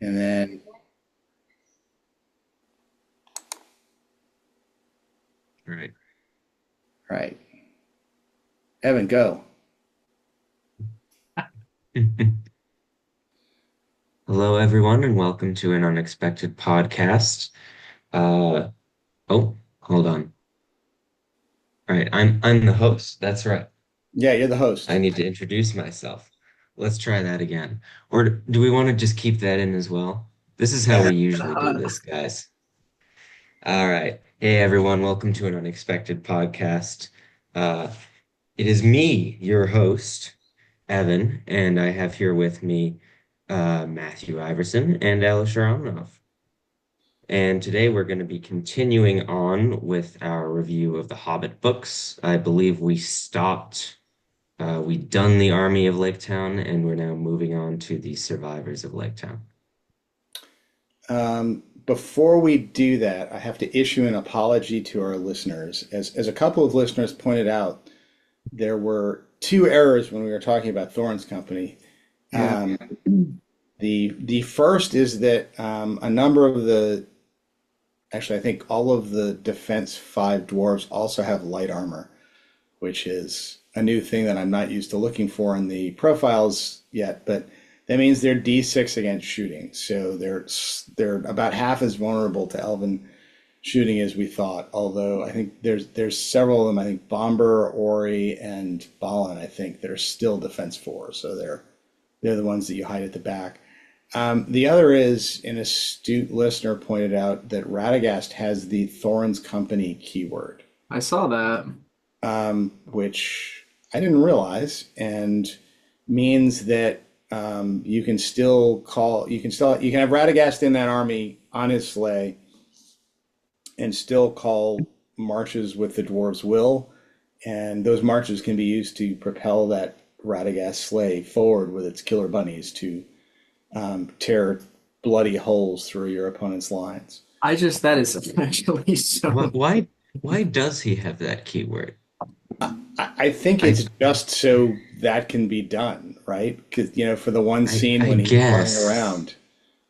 And then, Right. right, Evan, go. Hello, everyone, and welcome to an unexpected podcast. Uh, oh, hold on. All right, I'm the host. That's right. Yeah, you're the I host. need to introduce myself. Let's try that again. Or do we want to just keep that in as well? This is how we usually do this, guys. All right. Hey, everyone, welcome to an unexpected podcast. Uh, it is me, your host, Evan, and I have here with me Matthew Iverson and Alisher. And today we're going to be continuing on with our review of the Hobbit books. I believe we'd done the Army of Laketown, and we're now moving on to the Survivors of Laketown. Before we do that, I have to issue an apology to our listeners. As a couple of listeners pointed out, there were two errors when we were talking about Thorin's company. Yeah. Um, the first is that a number of actually, I think all of the Defense 5 dwarves also have light armor, which is a new thing that I'm not used to looking for in the profiles yet, but that means they're D6 against shooting. So they're about half as vulnerable to elven shooting as we thought. Although I think there's several of them. I think Bomber, Ori, and Balin, I think, that are still defense 4. So they're the ones that you hide at the back. The other is an astute listener pointed out that Radagast has the Thorin's Company keyword, I saw that. which I didn't realize, and means that you can still you can have Radagast in that army on his sleigh and still call marches with the dwarves' will, and those marches can be used to propel that Radagast sleigh forward with its killer bunnies to tear bloody holes through your opponent's lines. That is actually Why, so. why, why does he have that keyword? I think I, it's just so that can be done, right? Because, for the one scene I when he's running guess. around,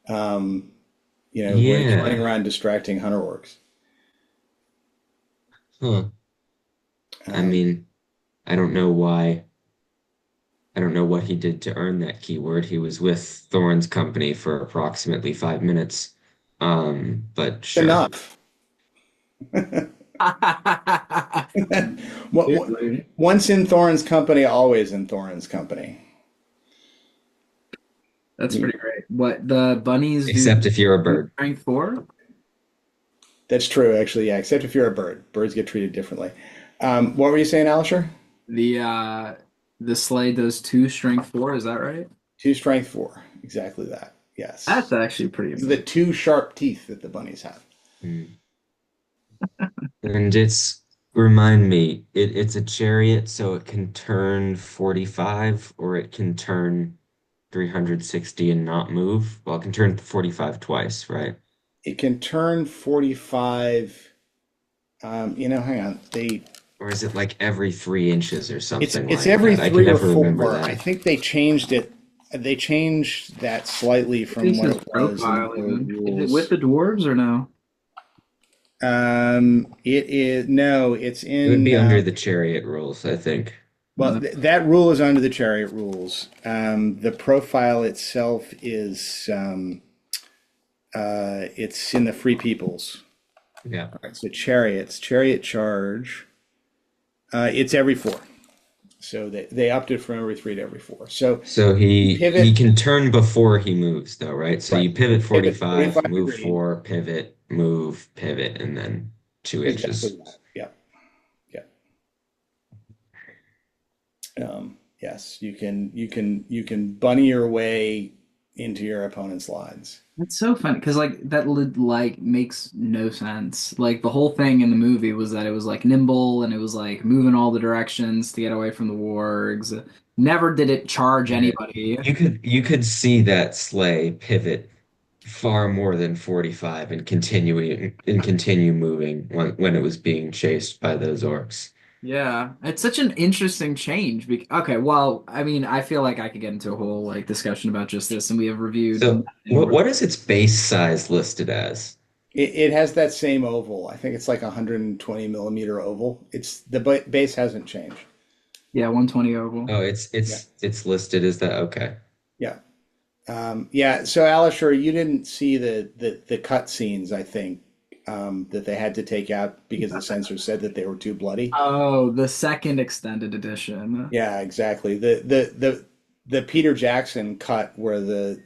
um, when he's running Yeah. around distracting hunter orcs. Huh. I Um, mean, I don't know why. I don't know what he did to earn that keyword. He was with Thorne's company for approximately 5 minutes. But sure. enough. Once in Thorin's company, always in Thorin's company. That's pretty great. What the bunnies do Except if you're a bird. strength 4? That's true, actually. Yeah, except if you're a bird. Birds get treated differently. What were you saying, Alisher? The the sleigh does 2 strength 4, is that right? Two strength four. Exactly that. That's Yes. actually pretty The amazing. two sharp teeth that the bunnies have. Mm. And remind me, it's a chariot, so it can turn 45 or it can turn 360 and not move. Well, it can turn 45 twice, right? It can turn 45. Hang on. Or is it like every 3 inches or something It's like every that? I can three or never remember four. I that. think they changed it. They changed that slightly from This what is it was in profile the even. Is it with rules. the dwarves or no? It is no. It's It would in. be under the chariot rules, I think. Well, that rule is under the chariot rules. The profile itself is. It's in the free peoples. Yeah. All right, so chariot charge. It's every 4. So they upped it from every 3 to every 4. So So you he pivot, can turn before he moves though, right? So right? you pivot Pivot 45, 45 move degrees. 4, pivot, move, pivot, and then two Exactly inches. that. Yeah, yeah. Yes, you can bunny your way into your opponent's lines. That's so funny because like makes no sense. Like the whole thing in the movie was that it was like nimble and it was like moving all the directions to get away from the wargs. Never did it charge Yeah. anybody. You could see that sleigh pivot far more than 45 and continue moving when it was being chased by those orcs. Yeah, it's such an interesting change. Okay, well, I mean, I feel like I could get into a whole like discussion about just this, and we have reviewed So nothing. what is its base size listed as? It has that same oval. I think it's like 120 millimeter oval. It's the base hasn't changed. Yeah, 120 oval. Oh, Yeah, it's listed as that. Okay. yeah, yeah. So Alisher, you didn't see the cut scenes. I think that they had to take out because the censor said that they were too bloody. Oh, the second extended edition. Yeah, exactly. The Peter Jackson cut where the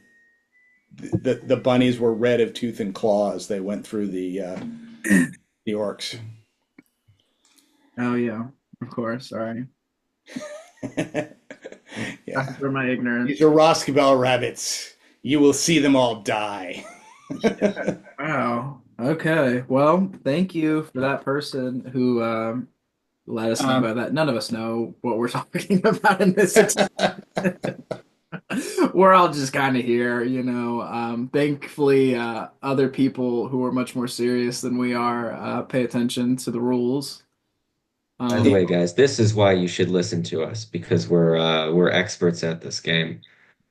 bunnies were red of tooth and claw as they went through the orcs. Oh yeah, of course. Sorry. Yeah. For my These ignorance. are Roskabel rabbits. You will see them all die. Wow. Okay. Well, thank you for that person who let us know about that. None of us know what we're talking about in this. We're all just kind of here, you know. Thankfully, other people who are much more serious than we are pay attention to the rules. By the Um, way, guys, this is why you should listen to us because we're experts at this game.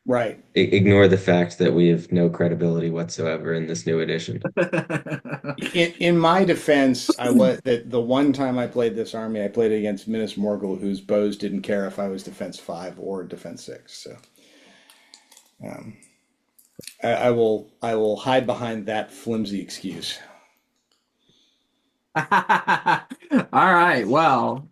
Right. Ignore the fact that we have no credibility whatsoever in this new edition. In my defense, I was that the one time I played this army, I played against Minas Morgul, whose bows didn't care if I was defense 5 or defense 6. So um, I will hide behind that flimsy excuse. All right. Well,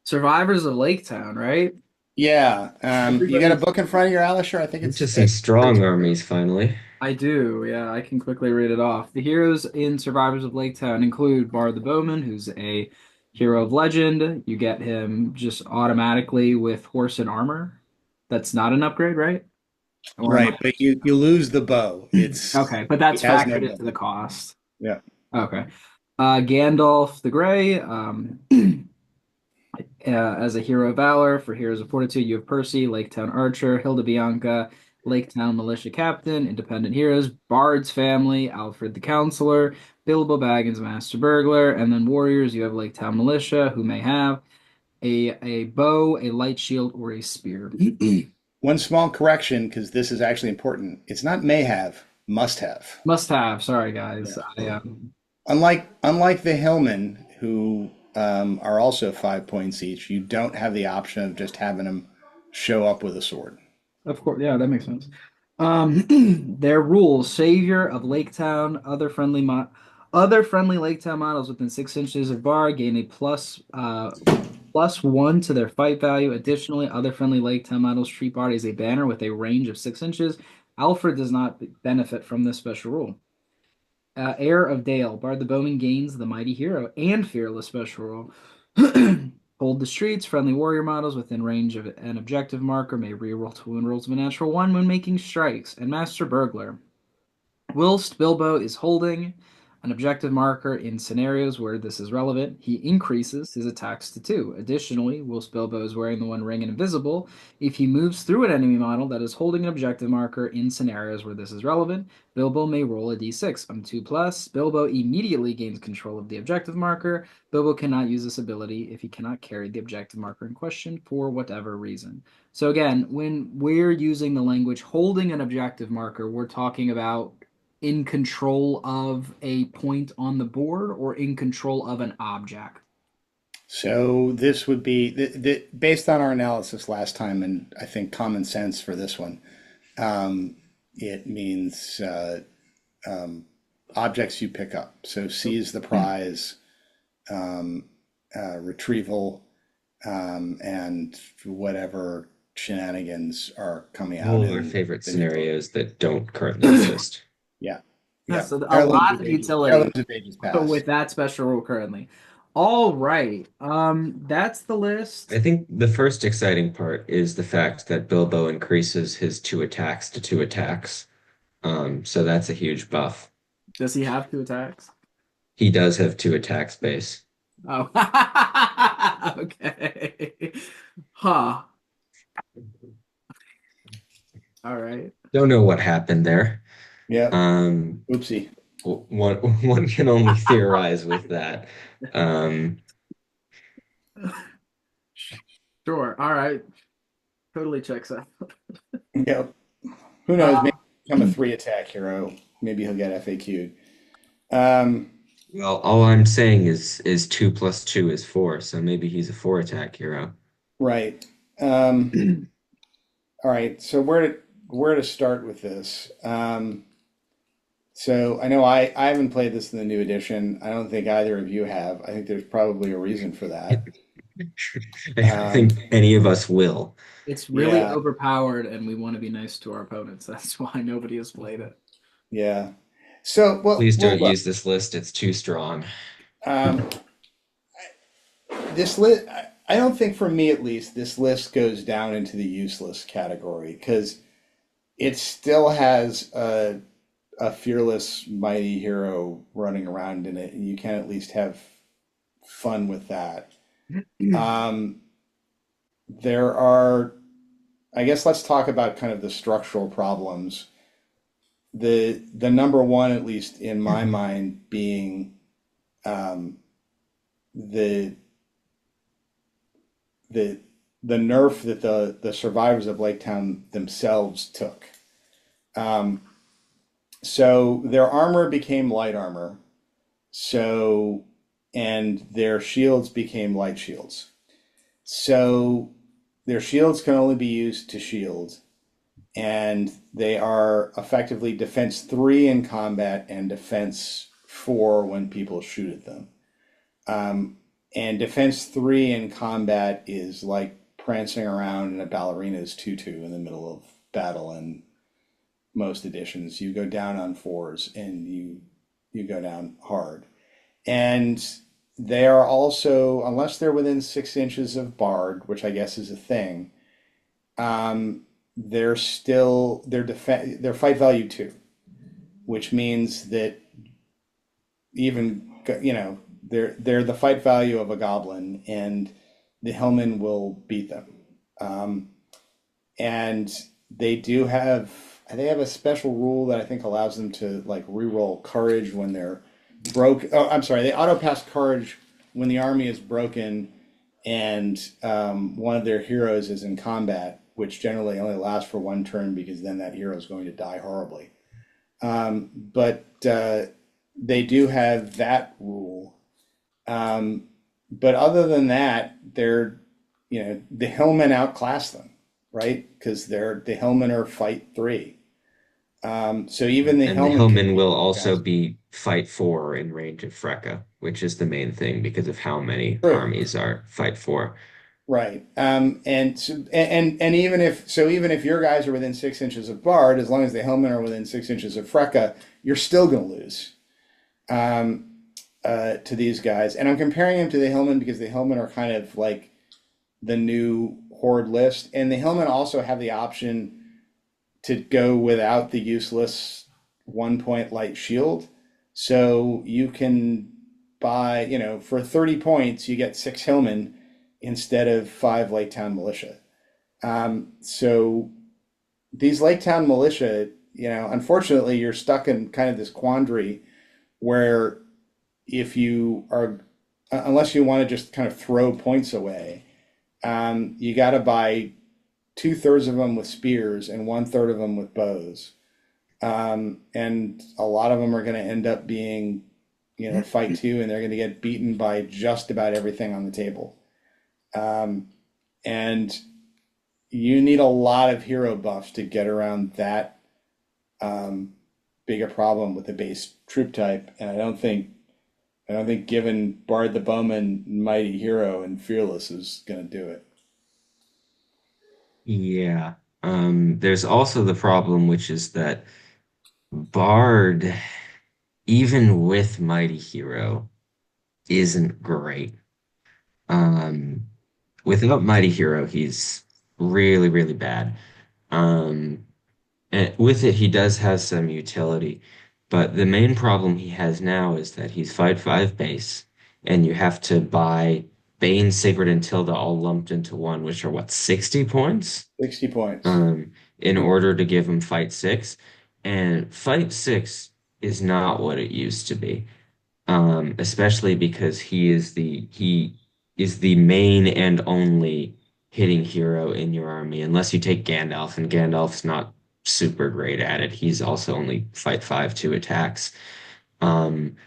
Survivors of Laketown, right? Yeah. You got a Everybody's. book in front of your Alisher? I think Into it's some strong armies finally. I do. Yeah, I can quickly read it off. The heroes in Survivors of Laketown include Bard the Bowman, who's a hero of legend. You get him just automatically with horse and armor. That's not an upgrade, right? Or am right, but you lose the bow. Okay, but He that's has no factored bow. into the cost. Yeah. Okay. Gandalf the Grey, as a hero of valor. For heroes of fortitude, you have Percy, Laketown Archer, Hilda Bianca, Laketown Militia Captain, Independent Heroes, Bard's Family, Alfred the Counselor, Bilbo Baggins, Master Burglar, and then Warriors, you have Laketown Militia, who may have a bow, a light shield, or a spear. One small correction, because this is actually important. It's not may have, must have. Must have. Sorry, guys. Yeah. I Unlike the Hillmen, who are also 5 points each, you don't have the option of just having them show up with a sword. Of course, yeah, that makes sense. Their rules: Savior of Laketown, other friendly Laketown models within 6 inches of bar gain a +1 to their fight value. Additionally, other friendly Laketown models treat Bard as a banner with a range of 6 inches. Alfred does not benefit from this special rule. Heir of Dale, Bard the Bowman gains the Mighty Hero and Fearless special rule. Hold the streets. Friendly warrior models within range of an objective marker may reroll to win rolls of a natural one when making strikes. And Master Burglar. Whilst Bilbo is holding an objective marker in scenarios where this is relevant, he increases his attacks to 2. Additionally, whilst Bilbo is wearing the One Ring and invisible, if he moves through an enemy model that is holding an objective marker in scenarios where this is relevant, Bilbo may roll a d6. On 2 plus, Bilbo immediately gains control of the objective marker. Bilbo cannot use this ability if he cannot carry the objective marker in question for whatever reason. So again, when we're using the language holding an objective marker, we're talking about in control of a point on the board or in control of an object. So this would be based on our analysis last time, and I think common sense for this one. It means objects you pick up. So seize the prize, retrieval, and whatever shenanigans are coming out All of our in favorite the new book. scenarios that don't currently exist. Yeah, Yeah, yeah. so a lot of utility Heirlooms of ages with past. that special rule currently. All right. That's the I list. think the first exciting part is the fact that Bilbo increases his 2 attacks to 2 attacks. So that's a huge buff. Does he have 2 attacks? He does have 2 attacks base. Oh. Okay. Huh. All right. Don't know what happened there. Yeah. Um, Oopsie. one can only theorize with that. Um, Sure. All right. Totally checks out. Yep. Who knows? Maybe Um, become a three attack hero. Maybe he'll get FAQ'd. Um, Well, all I'm saying is 2 + 2 is 4, so maybe he's a 4 attack hero. right. All right. So where to start with this? So I know I haven't played this in the new edition. I don't think either of you have. I think there's probably a reason for that. I don't think Um, any of us will. it's really yeah, overpowered, and we want to be nice to our opponents. That's why nobody has played it. yeah. So Please well don't look. use this list, it's too strong. Um, this list, I don't think for me at least, this list goes down into the useless category because it still has a fearless mighty hero running around in it, and you can at least have fun with that. Um, there are, I guess, let's talk about kind of the structural problems. The number one, at least in my mind, being um, the the the nerf that the survivors of Laketown themselves took. Um, so their armor became light armor. So and their shields became light shields. So their shields can only be used to shield, and they are effectively defense three in combat and defense four when people shoot at them. Um, and defense three in combat is like prancing around in a ballerina's tutu in the middle of battle in most editions. You go down on fours and you go down hard. And they are also, unless they're within 6 inches of Bard, which I guess is a thing, they're still they're fight value two, which means that even they're the fight value of a goblin, and the Hillmen will beat them. Um, and they have a special rule that I think allows them to like reroll courage when they're broke. Oh, I'm sorry, they auto pass courage when the army is broken and one of their heroes is in combat, which generally only lasts for one turn because then that hero is going to die horribly. But they do have that rule. But other than that, the Hillmen outclass them, right? Because the Hillmen are fight three. So even the And the Hillmen can Hillman beat will these also guys. be fight 4 in range of Freka, which is the main thing because of how many True. armies are fight 4. Right. And even if your guys are within 6 inches of Bard, as long as the Hillmen are within 6 inches of Freka, you're still going to lose to these guys. And I'm comparing them to the Hillmen because the Hillmen are kind of like the new Horde list, and the Hillmen also have the option to go without the useless 1 point light shield. So you can buy, for 30 points, you get six Hillmen instead of five Lake Town militia. So these Lake Town militia, unfortunately, you're stuck in kind of this quandary where if you are, unless you want to just kind of throw points away, you got to buy two-thirds of them with spears and one-third of them with bows. And a lot of them are going to end up being, fight two, and they're going to get beaten by just about everything on the table. And you need a lot of hero buffs to get around that big a problem with the base troop type. And I don't think giving Bard the Bowman Mighty Hero and Fearless is going to do it. Yeah. There's also the problem, which is that Bard, even with Mighty Hero, isn't great. Um, Without Mighty Hero, he's really, really bad. Um, and with it, he does have some utility, but the main problem he has now is that he's fight 5 base, and you have to buy Bane, Sigurd, and Tilda all lumped into one, which are what, 60 points? 60 points. In order to give him fight 6. And fight 6 is not what it used to be. Especially because he is the main and only hitting hero in your army, unless you take Gandalf, and Gandalf's not super great at it. He's also only fight 5/2 attacks. Um,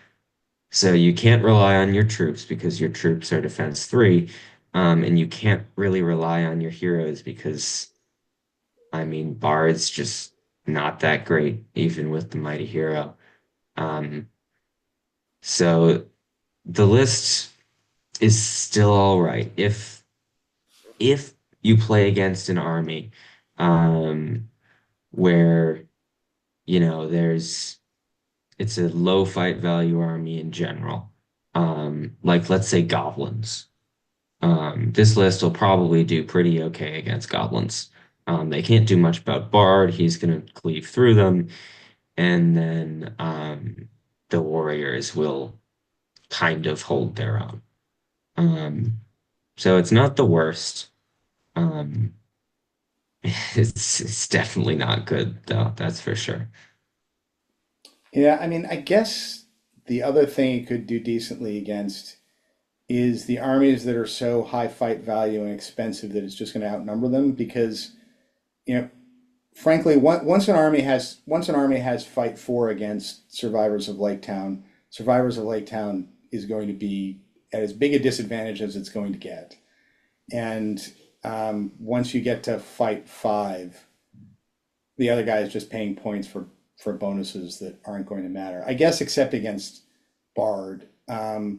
so you can't rely on your troops because your troops are defense 3. And you can't really rely on your heroes because, I mean, Bard's just not that great, even with the mighty hero. Um, so the list is still all right. If you play against an army, um, where, there's it's a low fight value army in general. Like let's say goblins. This list will probably do pretty okay against goblins. They can't do much about Bard. He's going to cleave through them, and then the warriors will kind of hold their own. Um, so it's not the worst. Um, it's definitely not good though. That's for sure. Yeah, I mean, I guess the other thing it could do decently against is the armies that are so high fight value and expensive that it's just going to outnumber them because, you know, frankly, once an army has fight 4 against survivors of Laketown, survivors of Laketown is going to be at as big a disadvantage as it's going to get. And once you get to fight 5, the other guy is just paying points for bonuses that aren't going to matter. I guess except against Bard.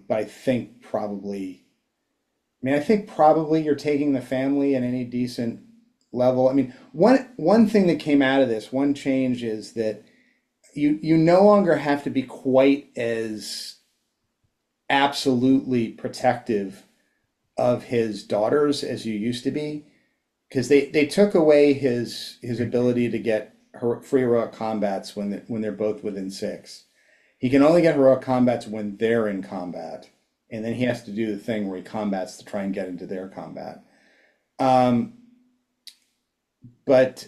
But I think probably you're taking the family at any decent level. I mean, one thing that came out of this, one change is that you no longer have to be quite as absolutely protective of his daughters as you used to be, because they took away his ability to get free heroic combats when they're both within 6. He can only get heroic combats when they're in combat, and then he has to do the thing where he combats to try and get into their combat. Um, but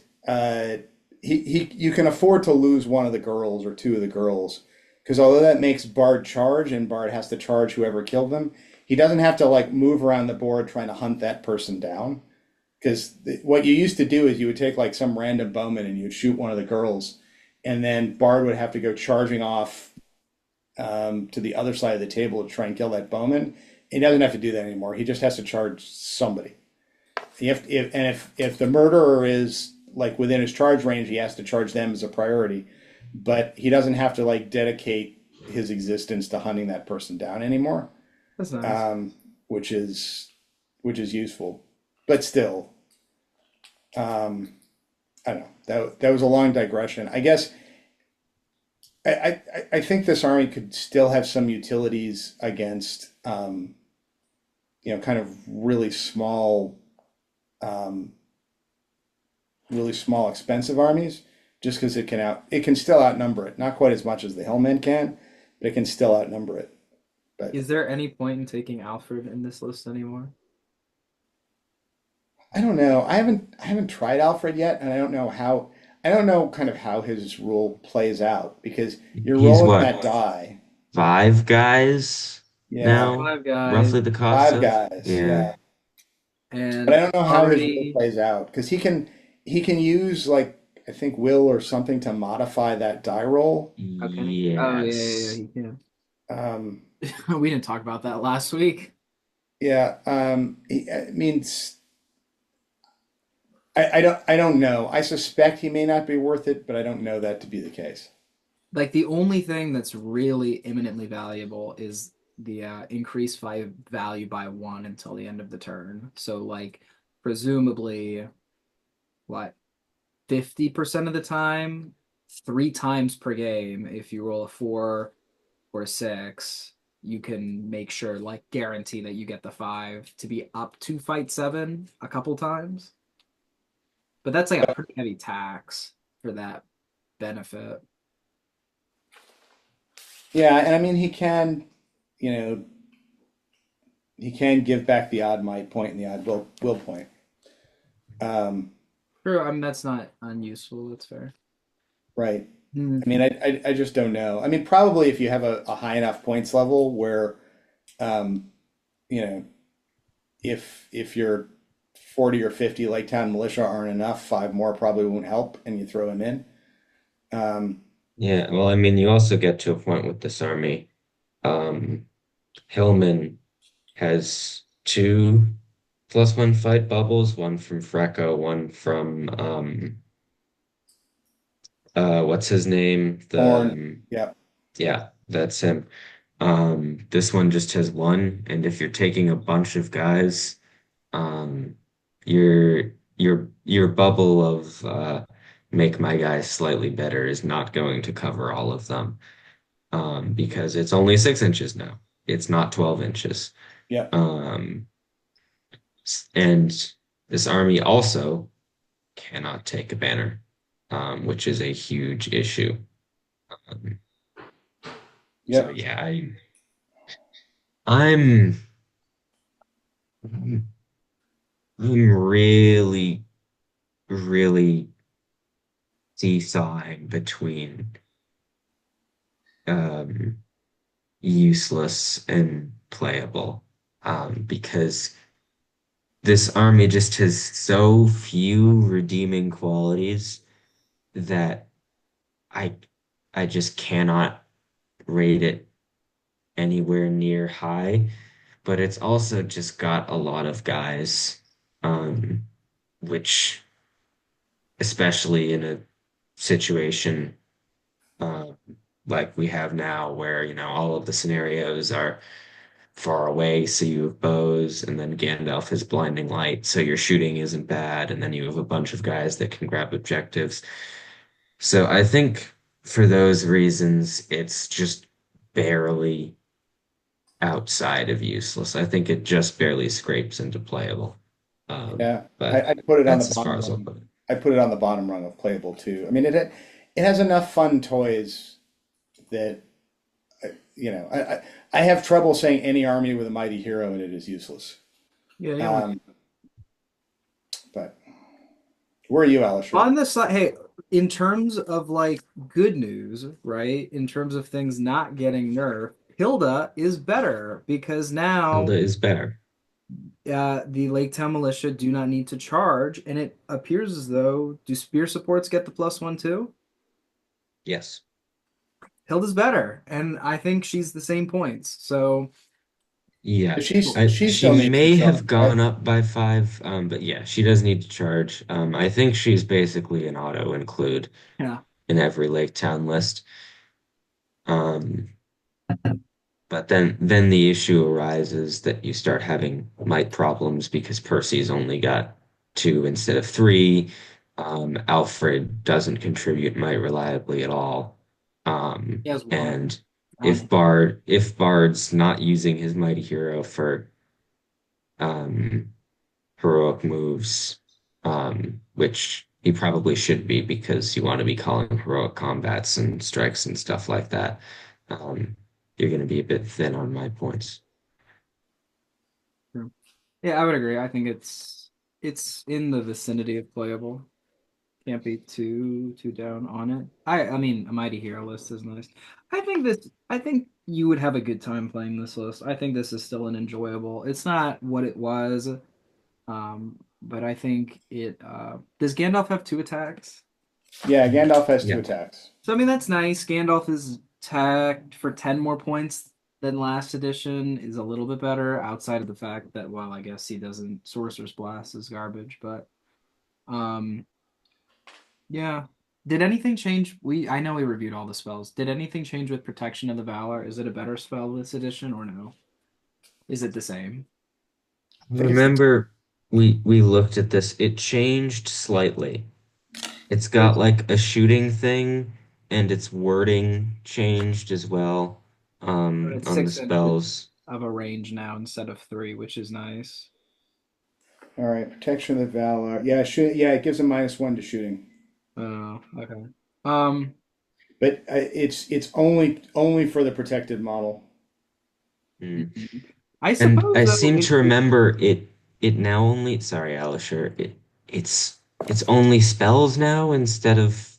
you can afford to lose one of the girls or 2 of the girls, because although that makes Bard charge and Bard has to charge whoever killed them, he doesn't have to like move around the board trying to hunt that person down. Because what you used to do is you would take like some random bowman and you'd shoot one of the girls, and then Bard would have to go charging off to the other side of the table to try and kill that bowman. He doesn't have to do that anymore. He just has to charge somebody. If the murderer is like within his charge range, he has to charge them as a priority. But he doesn't have to like dedicate his existence to hunting that person down anymore, That's nice. which is useful. But still, I don't know. That was a long digression. I guess I think this army could still have some utilities against kind of um, really small expensive armies, just because it can still outnumber it. Not quite as much as the Hellmen can, but it can still outnumber it. But Is there any point in taking Alfred in this list anymore? I don't know. I haven't tried Alfred yet, and I don't know kind of how his role plays out because you're He's rolling what, that die. 5 guys Yeah, now? Five guys, Roughly the cost 5 of? guys. Yeah. Yeah, but I and don't know how his role already plays out because he can use like I think will or something to modify that die roll. how can he? Oh yeah, Yes. he can. Um, We didn't talk about that last week. yeah, I mean, I don't know. I suspect he may not be worth it, but I don't know that to be the case. Like the only thing that's really imminently valuable is the increased five value by 1 until the end of the turn. So like presumably what 50% of the time, 3 times per game, if you roll a 4 or a 6, you can make sure like guarantee that you get the 5 to be up to fight 7 a couple times. But that's like a pretty heavy tax for that benefit. Yeah, and I mean you know, he can give back the odd might point and the odd will point. Um, True, I mean that's not unuseful. That's fair. right. Hmm. I mean, I just don't know. I mean, probably if you have a high enough points level where, um, you know, if you're 40 or 50 Laketown militia aren't enough, 5 more probably won't help, and you throw him in. Um, Yeah, well, I mean, you also get to a point with this army. Um, Hillman has 2+1 fight bubbles, one from Freco, one from what's his name? Horn, yeah, Yeah, that's him. This one just has one, and if you're taking a bunch of guys, um, your bubble of make my guys slightly better is not going to cover all of them, because it's only 6 inches now. It's not 12 inches. yeah, Um, and this army also cannot take a banner, which is a huge issue. Um, so yep. yeah, I'm I'm really, really seesawing between um, useless and playable, because this army just has so few redeeming qualities that I I just cannot rate it anywhere near high. But it's also just got a lot of guys, um, which especially in a situation uh, like we have now, where all of the scenarios are far away, so you have bows, and then Gandalf has blinding light, so your shooting isn't bad, and then you have a bunch of guys that can grab objectives. So I think for those reasons, it's just barely outside of useless. I think it just barely scrapes into playable. Yeah, But I put it on the that's as far bottom as I'll rung. put it. I put it on the bottom rung of playable too. I mean, it has enough fun toys that I have trouble saying any army with a mighty hero in it is useless. Yeah, yeah. Um, but where are you, Alisher? On the side, hey, in terms of like good news, right? In terms of things not getting nerfed, Hilda is better because Hilda now is better. the Lake Town Militia do not need to charge, and it appears as though do spear supports get the +1 too? Yes. Hilda's better, and I think she's the same points. So Yeah, She she still needs to may charge, have right? gone up by 5, but yeah, she does need to charge. I think she's basically an auto include yeah, in every Lake Town list. Um, but then the issue arises that you start having might problems because Percy's only got 2 instead of 3. Alfred doesn't contribute might reliably at all. he has one. And One. if Bard's not using his mighty hero for um, heroic moves, which he probably should be because you want to be calling heroic combats and strikes and stuff like that. Um, you're going to be a bit thin on my points. True. Yeah, I would agree. I think it's in the vicinity of playable. Can't be too down on it. I mean, a mighty hero list is nice. I think you would have a good time playing this list. I think this is still an enjoyable. It's not what it was, but I think it does Gandalf have 2 attacks? Yeah, Gandalf has two Yeah. attacks. So I mean that's nice. Gandalf is tagged for 10 more points than last edition, is a little bit better outside of the fact that, well, I guess he doesn't Sorcerer's Blast is garbage, but um yeah. Did anything change? I know we reviewed all the spells. Did anything change with Protection of the Valor? Is it a better spell this edition or no? Is it the same? I think it's the Remember, we looked at this. It changed slightly. It's got it's, like a shooting thing, and its wording changed as well, But it's on the 6 inches spells. of a range now instead of 3, which is nice. all right. Protection of the Valor. Yeah, yeah, it gives a -1 to shooting, Oh, okay. Um, but it's only for the protected model. Mm. I And suppose I though seem if to remember it now only, sorry, Alisher, it's only spells now instead of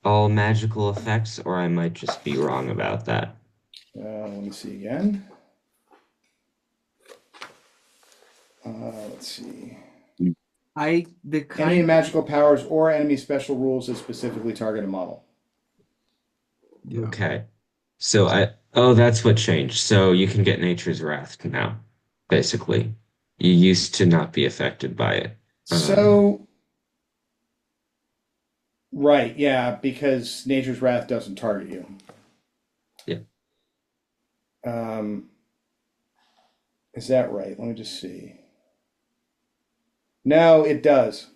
all magical effects, or I might just be wrong about that. Let me see again. Let's see. the Enemy kind magical powers or enemy special rules that specifically target a model. yeah. Okay. So that's what changed. So you can get Nature's Wrath now, basically. You used to not be affected by it. Um, So, right, yeah, because Nature's Wrath doesn't target you. yeah. Um, is that right? Let me just see. No, it does.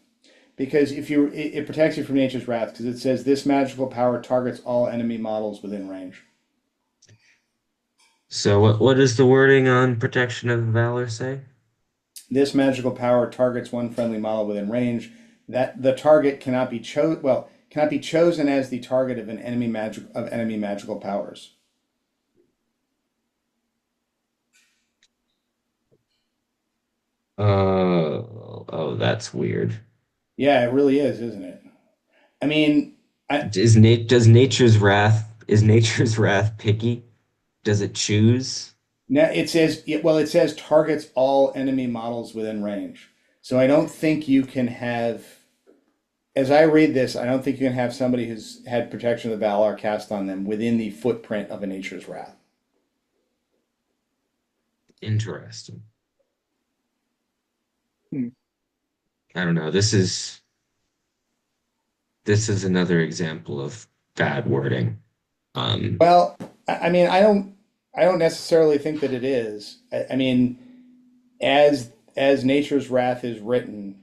Because it protects you from Nature's Wrath because it says this magical power targets all enemy models within range. So what does the wording on Protection of Valor say? This magical power targets one friendly model within range. That the target cannot be chosen as the target of enemy magical powers. Oh, that's weird. Yeah, it really is, isn't it? I mean, I Is Nature's Wrath picky? Does it choose? now it says targets all enemy models within range. So I don't think you can have, as I read this, I don't think you can have somebody who's had Protection of the Valar cast on them within the footprint of a Nature's Wrath. Interesting. Hmm. I don't know. This is another example of bad wording. Um, Well, I mean, I don't necessarily think that it is. I mean, as Nature's Wrath is written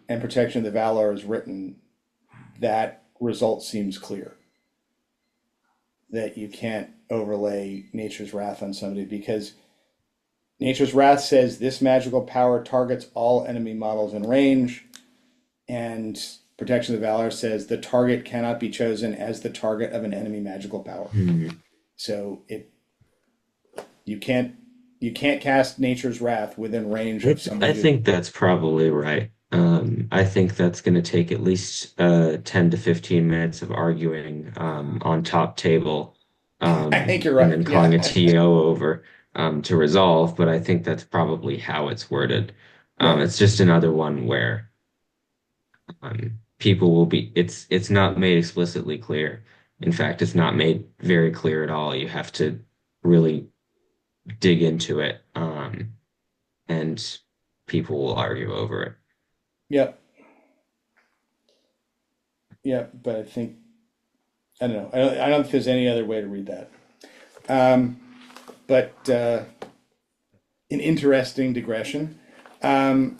and Protection of the Valar is written, that result seems clear. That you can't overlay Nature's Wrath on somebody because Nature's Wrath says this magical power targets all enemy models in range, and Protection of the Valor says the target cannot be chosen as the target of an enemy magical power. hmm. So you can't you can't cast Nature's Wrath within range I, of th I somebody who think that's probably right. I think that's going to take at least 10 to 15 minutes of arguing on top table I think you're and right. then calling a Yeah. TO over to resolve, but I think that's probably how it's worded. Right. It's just another one where people will be, it's not made explicitly clear. In fact, it's not made very clear at all. You have to really dig into it, and people will argue over it. Yep. Yep. But I think I don't know. I don't think there's any other way to read that. Um, but an interesting digression. Um,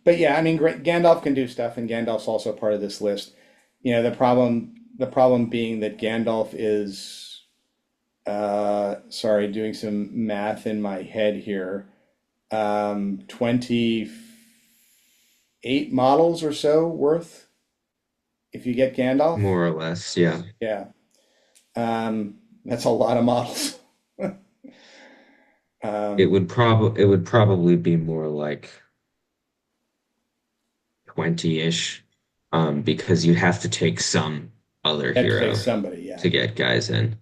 but yeah, I mean, Gandalf can do stuff, and Gandalf's also part of this list. You know, the problem being that Gandalf is, sorry, doing some math in my head here. 28 models or so worth if you get Gandalf. More or less, yeah. Yeah. That's a lot of models. Um, It would probably be more like 20-ish, because you'd have to take some other you have to take hero somebody, yeah. to get guys in.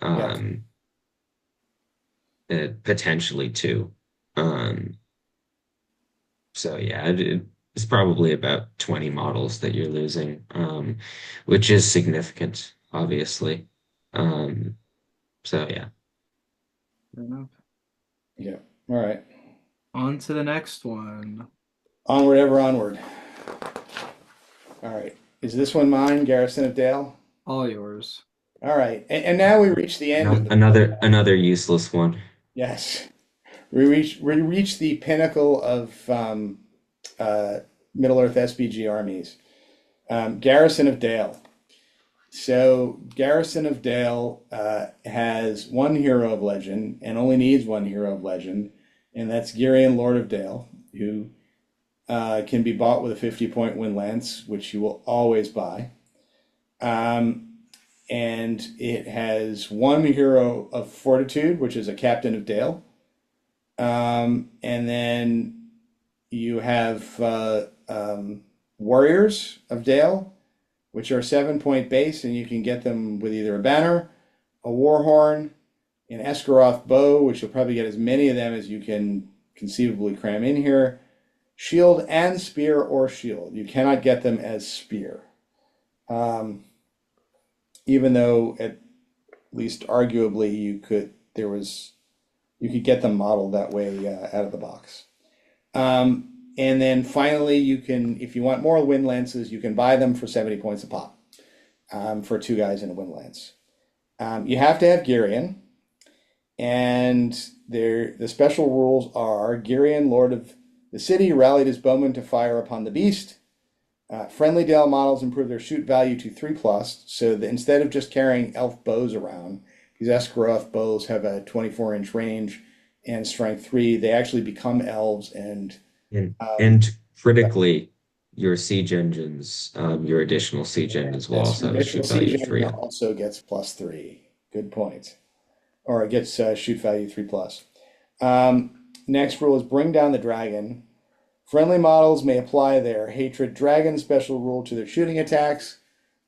Yep. Um, Potentially two. Um, so yeah, it's probably about 20 models that you're losing, which is significant, obviously. Um, so yeah. Fair enough. Yep. All right. On to the next one. Onward, ever onward. All right. Is this one mine, Garrison of Dale? All yours. All right. And now we reach the end of No, the another useless one. yes. We reach the pinnacle of uh, Middle Earth SPG armies. Garrison of Dale. So Garrison of Dale has one hero of legend and only needs one hero of legend, and that's Girion, Lord of Dale, who can be bought with a 50-point win lance, which you will always buy. And it has one hero of fortitude, which is a captain of Dale. And then you have warriors of Dale, which are a 7-point base, and you can get them with either a banner, a war horn, an Esgaroth bow, which you'll probably get as many of them as you can conceivably cram in here, shield and spear or shield. You cannot get them as spear. Um, Even though at least arguably you could get them modeled that way out of the box. And then finally, you can, if you want more wind lances, you can buy them for 70 points a pop for two guys in a wind lance. You have to have Girion, and the special rules are Girion, Lord of the City, rallied his bowmen to fire upon the beast. Friendly Dale models improve their shoot value to 3+, so that instead of just carrying elf bows around, these Esgaroth bows have a 24-inch range and strength 3. They actually become elves, and And critically, your siege engines, your additional siege engines will yes, also your have a additional shoot value siege of engine 3. also gets +3. Good point. Or it gets shoot value 3+. Next rule is bring down the dragon. Friendly models may apply their hatred dragon special rule to their shooting attacks,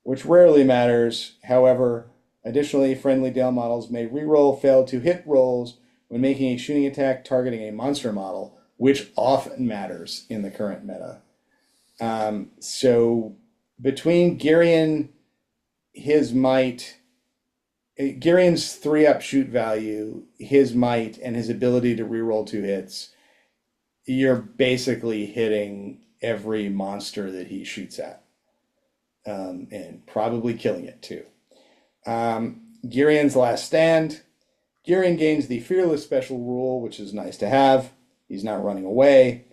which rarely matters. However, additionally, friendly Dale models may reroll failed to hit rolls when making a shooting attack targeting a monster model, which often matters in the current meta. So between Girion, his might, Girion's 3-up shoot value, his might, and his ability to reroll 2 hits, you're basically hitting every monster that he shoots at, and probably killing it too. Girion's Last Stand. Girion gains the Fearless special rule, which is nice to have. He's not running away.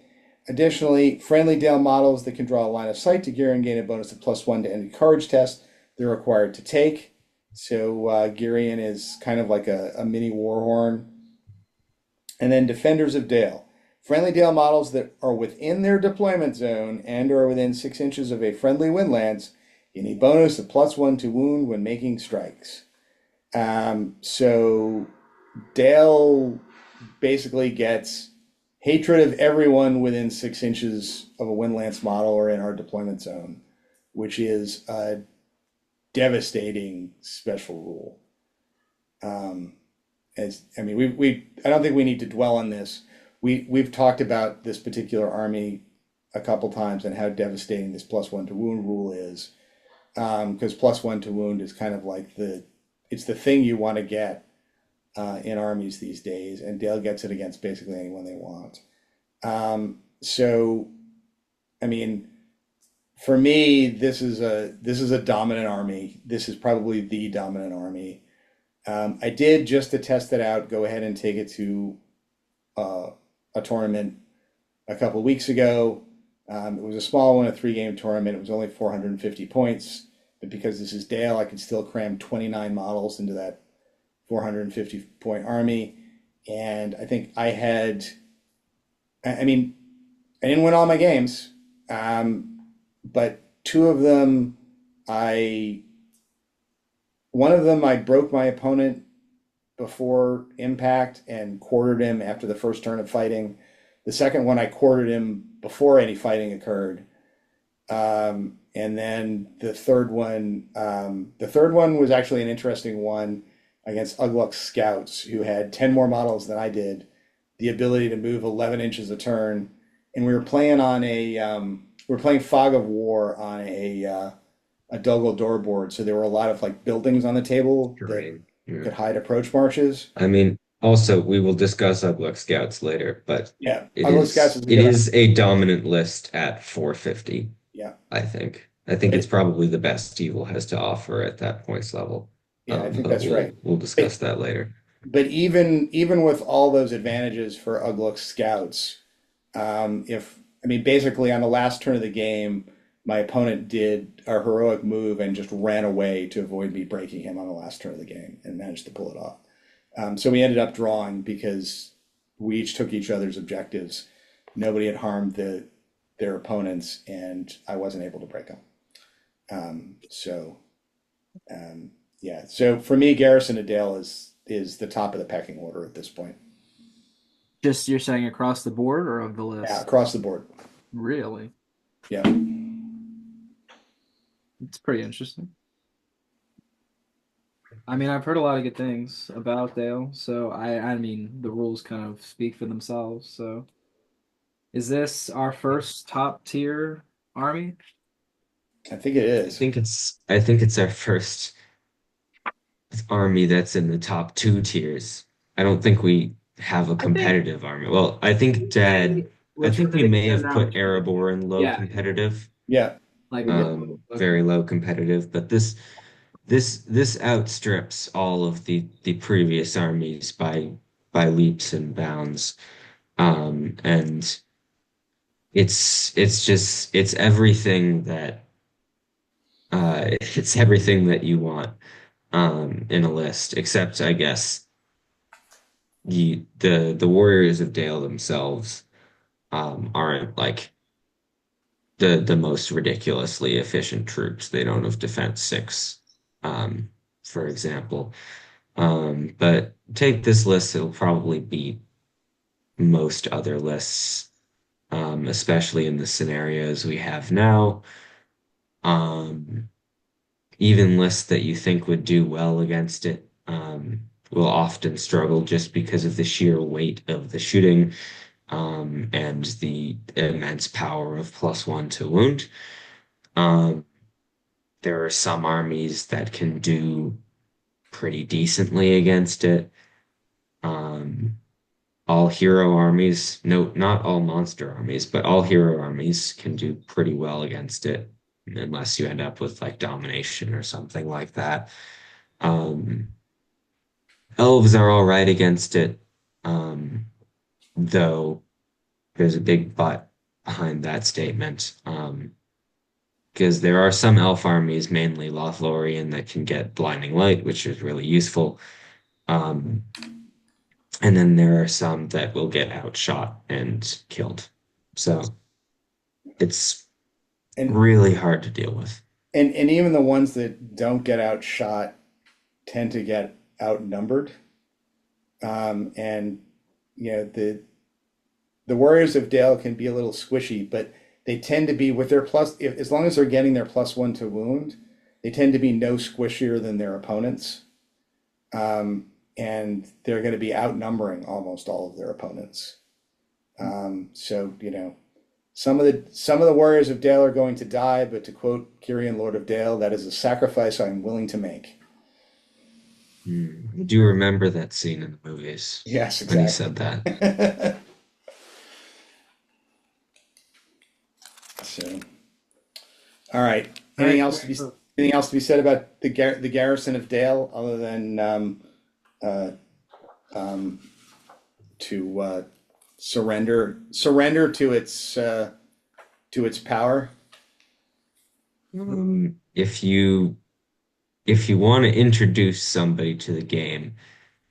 Additionally, friendly Dale models that can draw a line of sight to Girion gain a bonus of +1 to any courage test they're required to take. So Girion is kind of like a mini Warhorn. And then Defenders of Dale. Friendly Dale models that are within their deployment zone and are within 6 inches of a friendly wind lance gain a bonus of +1 to wound when making strikes. So Dale basically gets hatred of everyone within 6 inches of a wind lance model or in our deployment zone, which is a devastating special rule. I don't think we need to dwell on this. We've talked about this particular army a couple times and how devastating this +1 to wound rule is. Because +1 to wound is kind of like it's the thing you want to get in armies these days, and Dale gets it against basically anyone they want. So, I mean, for me, this is a dominant army. This is probably the dominant army. I did, just to test it out, go ahead and take it to a tournament a couple of weeks ago. It was a small one, a 3-game tournament. It was only 450 points, but because this is Dale, I could still cram 29 models into that 450 point army. And I think I mean, I didn't win all my games, but 2 of them, one of them I broke my opponent before impact and quartered him after the first turn of fighting. The second one I quartered him before any fighting occurred. And then the third one was actually an interesting one against Ugluk's scouts, who had 10 more models than I did, the ability to move 11 inches a turn, and we were playing Fog of War on a Duggal door board, so there were a lot of like buildings on the table that Yeah. could hide approach marches. I mean, also we will discuss Ugluk Scouts later, but Yeah, it Ugly Scouts is a it good. is a dominant list at 450. Yeah, I think. I think it's probably the best Evil has to offer at that points level. yeah, I think But that's right. we'll discuss that later. But even with all those advantages for Ugluk Scouts, basically on the last turn of the game, my opponent did a heroic move and just ran away to avoid me breaking him on the last turn of the game and managed to pull it off. So we ended up drawing because we each took each other's objectives. Nobody had harmed their opponents, and I wasn't able to break them. Yeah. So for me, Garrison of Dale is the top of the pecking order at this point. Just you're saying across the board or of the Yeah, list? across the board. Really? Yeah. It's pretty interesting. I mean, I've heard a lot of good things about Dale, so I mean, the rules kind of speak for themselves, so Is this our first top tier army? I think it is. I think it's our first army that's in the top two tiers. I don't think we have a I think competitive army. Well, I think Dad, I Return think of we the may King have put down. Arabor in low Yeah, competitive, Yeah. like mid. Okay. very low competitive, but this outstrips all of the previous armies by leaps and bounds. And it's everything that it's everything that you want in a list, except I guess the Warriors of Dale themselves aren't like the most ridiculously efficient troops. They don't have defense six, um, for example. But take this list, it'll probably beat most other lists, especially in the scenarios we have now. Um, Even lists that you think would do well against it will often struggle just because of the sheer weight of the shooting and the immense power of +1 to wound. Um, there are some armies that can do pretty decently against it. Um, all hero armies, no, not all monster armies, but all hero armies can do pretty well against it, unless you end up with like domination or something like that. Um, Elves are all right against it, um, though there's a big but behind that statement. Because there are some elf armies, mainly Lothlorien, that can get blinding light, which is really useful. Um, and then there are some that will get outshot and killed. So it's And really hard to deal with. and even the ones that don't get outshot tend to get outnumbered. And the Warriors of Dale can be a little squishy, but they tend to be with their as long as they're getting their +1 to wound, they tend to be no squishier than their opponents. And they're going to be outnumbering almost all of their opponents. So some of the Warriors of Dale are going to die, but to quote Kirian, Lord of Dale, that is a sacrifice I'm willing to make. I do remember that scene in the movies Yes, when he exactly. said that. So, all right. All right. Anything else to be said about the Garrison of Dale, other than uh, um, to surrender to its power? If you want to introduce somebody to the game,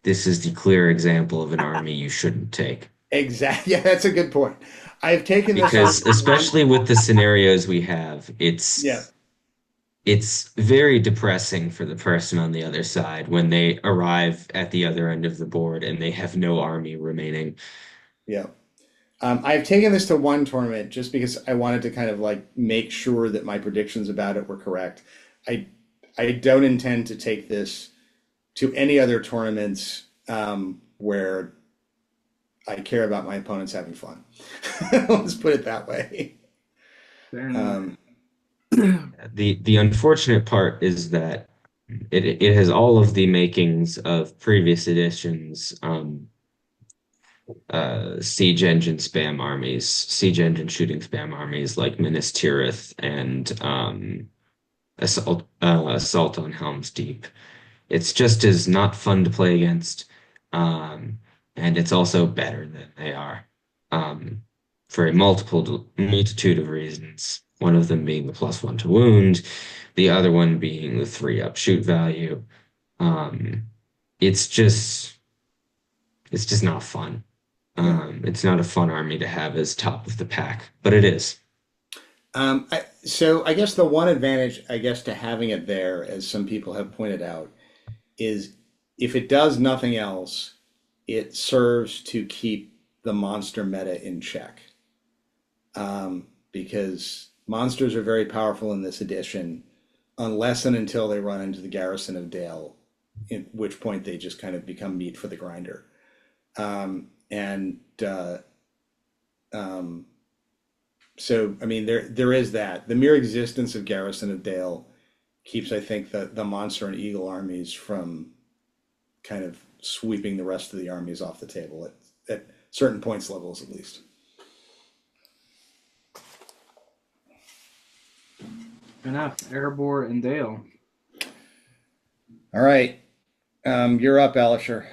this is the clear example of an army you shouldn't take. Exactly. Yeah, that's a good point. I've taken this on Because especially with the scenarios we have, Yeah, it's very depressing for the person on the other side when they arrive at the other end of the board and they have no army remaining. yeah. I've taken this to one tournament just because I wanted to kind of like make sure that my predictions about it were correct. I I don't intend to take this to any other tournaments where I care about my opponents having fun. Let's put it that way. Fair enough. Um, The unfortunate part is that it has all of the makings of previous editions, siege engine shooting spam armies like Minas Tirith and Assault on Helm's Deep. It's just as not fun to play against, um, and it's also better than they are, um, for a multitude of reasons. One of them being the +1 to wound, the other one being the 3 up shoot value. Um, it's just it's just not fun. yeah. It's not a fun army to have as top of the pack, but it is. So I guess the one advantage, I guess, to having it there, as some people have pointed out, is if it does nothing else, it serves to keep the monster meta in check. Because monsters are very powerful in this edition, unless and until they run into the Garrison of Dale, at which point they just kind of become meat for the grinder. And So I mean, there is that. The mere existence of Garrison of Dale keeps, I think, the monster and eagle armies from kind of sweeping the rest of the armies off the table at certain points levels, at least. Enough. Arabor and Dale. All right, you're up, Alisher.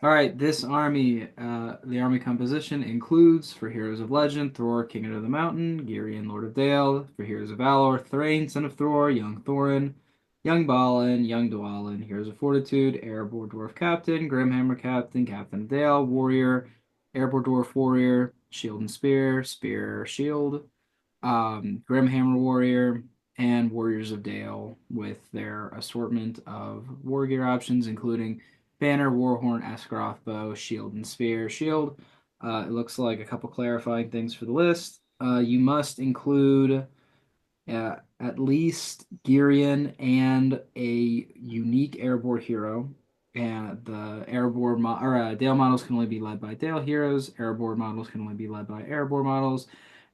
All right, this army, the army composition includes, for heroes of legend, Thror, King of the Mountain, Girion, Lord of Dale; for heroes of valor, Thrain, son of Thror, young Thorin, young Balin, young Dwalin; heroes of fortitude, Erebor, dwarf captain, Grimhammer captain, captain of Dale, warrior, Erebor, dwarf warrior, shield and spear, spear, shield; Grimhammer warrior, and warriors of Dale with their assortment of war gear options, including banner, warhorn, Askaroth bow, shield, and spear. Shield. It looks like a couple clarifying things for the list. You must include at least Girion and a unique Erebor hero. And the Dale models can only be led by Dale heroes. Erebor models can only be led by Erebor models.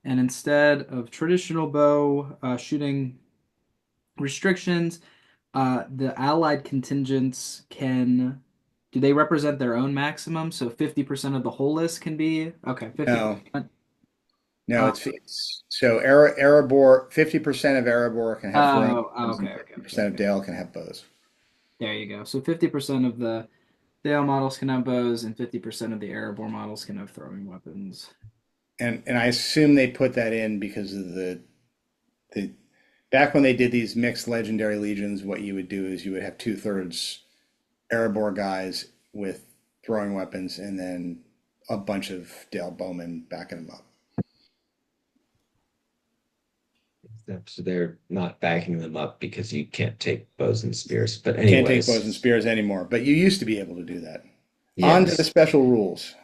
And instead of traditional bow shooting restrictions, the allied contingents can do they represent their own maximum? So 50% of the whole list can be okay, No, 50%. no, Uh, it's so Erebor. 50% of Erebor can have throwing weapons, and okay, okay, okay, 50% of okay. Dale can have bows. There you go. So 50% of the Dale models can have bows, and 50% of the Erebor models can have throwing weapons. And I assume they put that in because of the back when they did these mixed legendary legions. What you would do is you would have two-thirds Erebor guys with throwing weapons, and then a bunch of Dale bowmen backing them up. So they're not backing them up because you can't take bows and spears. But You can't take bows and anyways, spears anymore, but you used to be able to do that. On to the yes. special rules.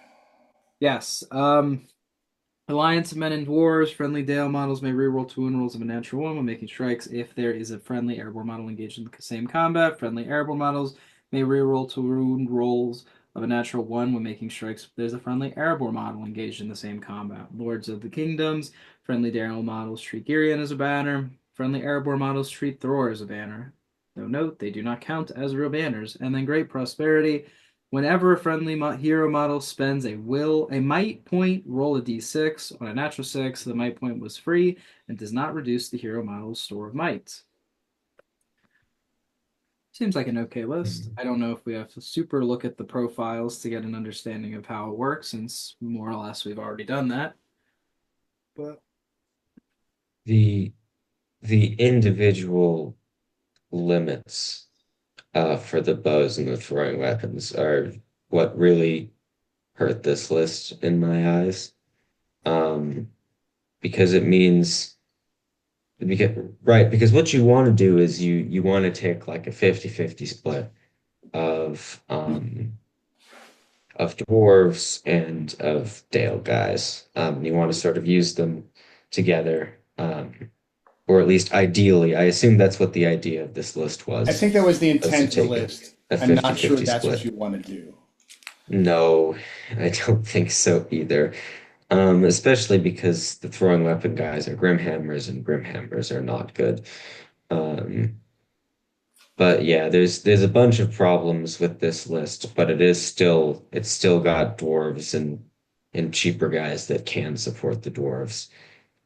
Yes. Alliance of Men and Dwarves, friendly Dale models may reroll 2 rolls of a natural 1 when making strikes if there is a friendly Erebor model engaged in the same combat. Friendly Erebor models may reroll 2 rolls of a natural 1 when making strikes if there's a friendly Erebor model engaged in the same combat. Lords of the Kingdoms, friendly Dale models treat Girion as a banner. Friendly Erebor models treat Thror as a banner. No note, they do not count as real banners. And then Great Prosperity. Whenever a friendly hero model spends a might point, roll a d6. On a natural 6, the might point was free and does not reduce the hero model's store of might. Seems like an okay list. I don't know if we have to super look at the profiles to get an understanding of how it works, since more or less we've already done that. But The the individual limits for the bows and the throwing weapons are what really hurt this list in my eyes. Um, because it means because what you want to do is you want to take like a 50-50 split of of dwarves and of Dale guys. You want to sort of use them together, or at least ideally. I assume that's what the idea of this list I think that was the was to intent of the take list. a I'm not sure 50-50 that's what split. you want to do. No, I don't think so either. Especially because the throwing weapon guys are Grimhammers, and Grimhammers are not good. Um, but yeah, there's a bunch of problems with this list, but it's still got dwarves and cheaper guys that can support the dwarves.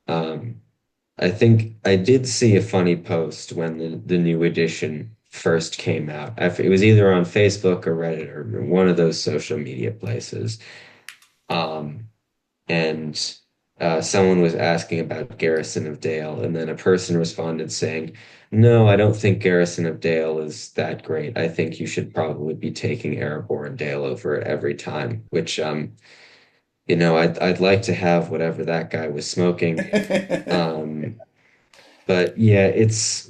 Um, I think I did see a funny post when the new edition first came out. It was either on Facebook or Reddit or one of those social media places. Um, and someone was asking about Garrison of Dale, and then a person responded saying, "No, I don't think Garrison of Dale is that great. I think you should probably be taking Arabor and Dale over it every time." Which, I'd like to have whatever that guy was smoking. Um, but yeah, it's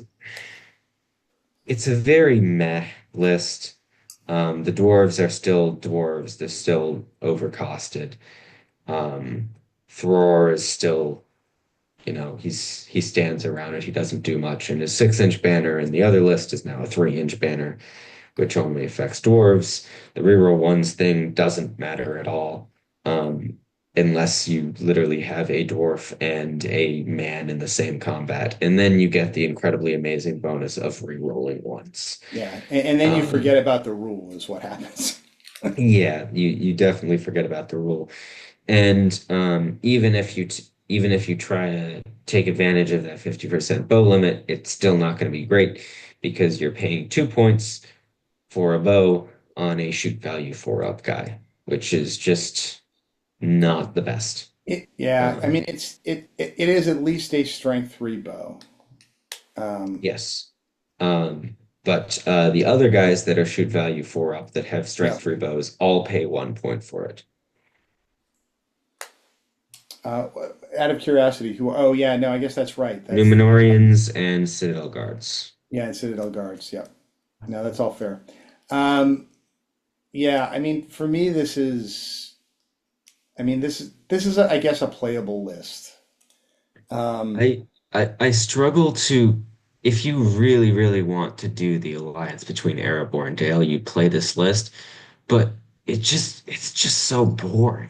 a very meh list. The dwarves are still dwarves. They're still overcosted. Um, Thror is still, he stands around it. He doesn't do much. And his 6-inch banner in the other list is now a 3-inch banner, which only affects dwarves. The reroll ones thing doesn't matter at all. Um, unless you literally have a dwarf and a man in the same combat. And then you get the incredibly amazing bonus of re-rolling once. Yeah, and then you forget Um, about the rule is what happens. yeah, you definitely forget about the rule. And even if you try to take advantage of that 50% bow limit, it's still not going to be great because you're paying 2 points for a bow on a shoot value 4 up guy, which is just not the best. Yeah, I mean Um, it is at least a strength three bow. Um, yes. But the other guys that are shoot value 4 up that have yeah. strength 3 bows all pay 1 point for it. Uh, Out of curiosity, who? Oh yeah, no, I guess that's right. That's the Numenorians and Citadel Guards. yeah, and Citadel Guards. Yeah, no, that's all fair. Um, yeah, I mean, for me, this is. I mean, this is I guess a playable list. Um, I struggle to if you really, really want to do the alliance between Arabor and Dale, you play this list, but it's just so boring.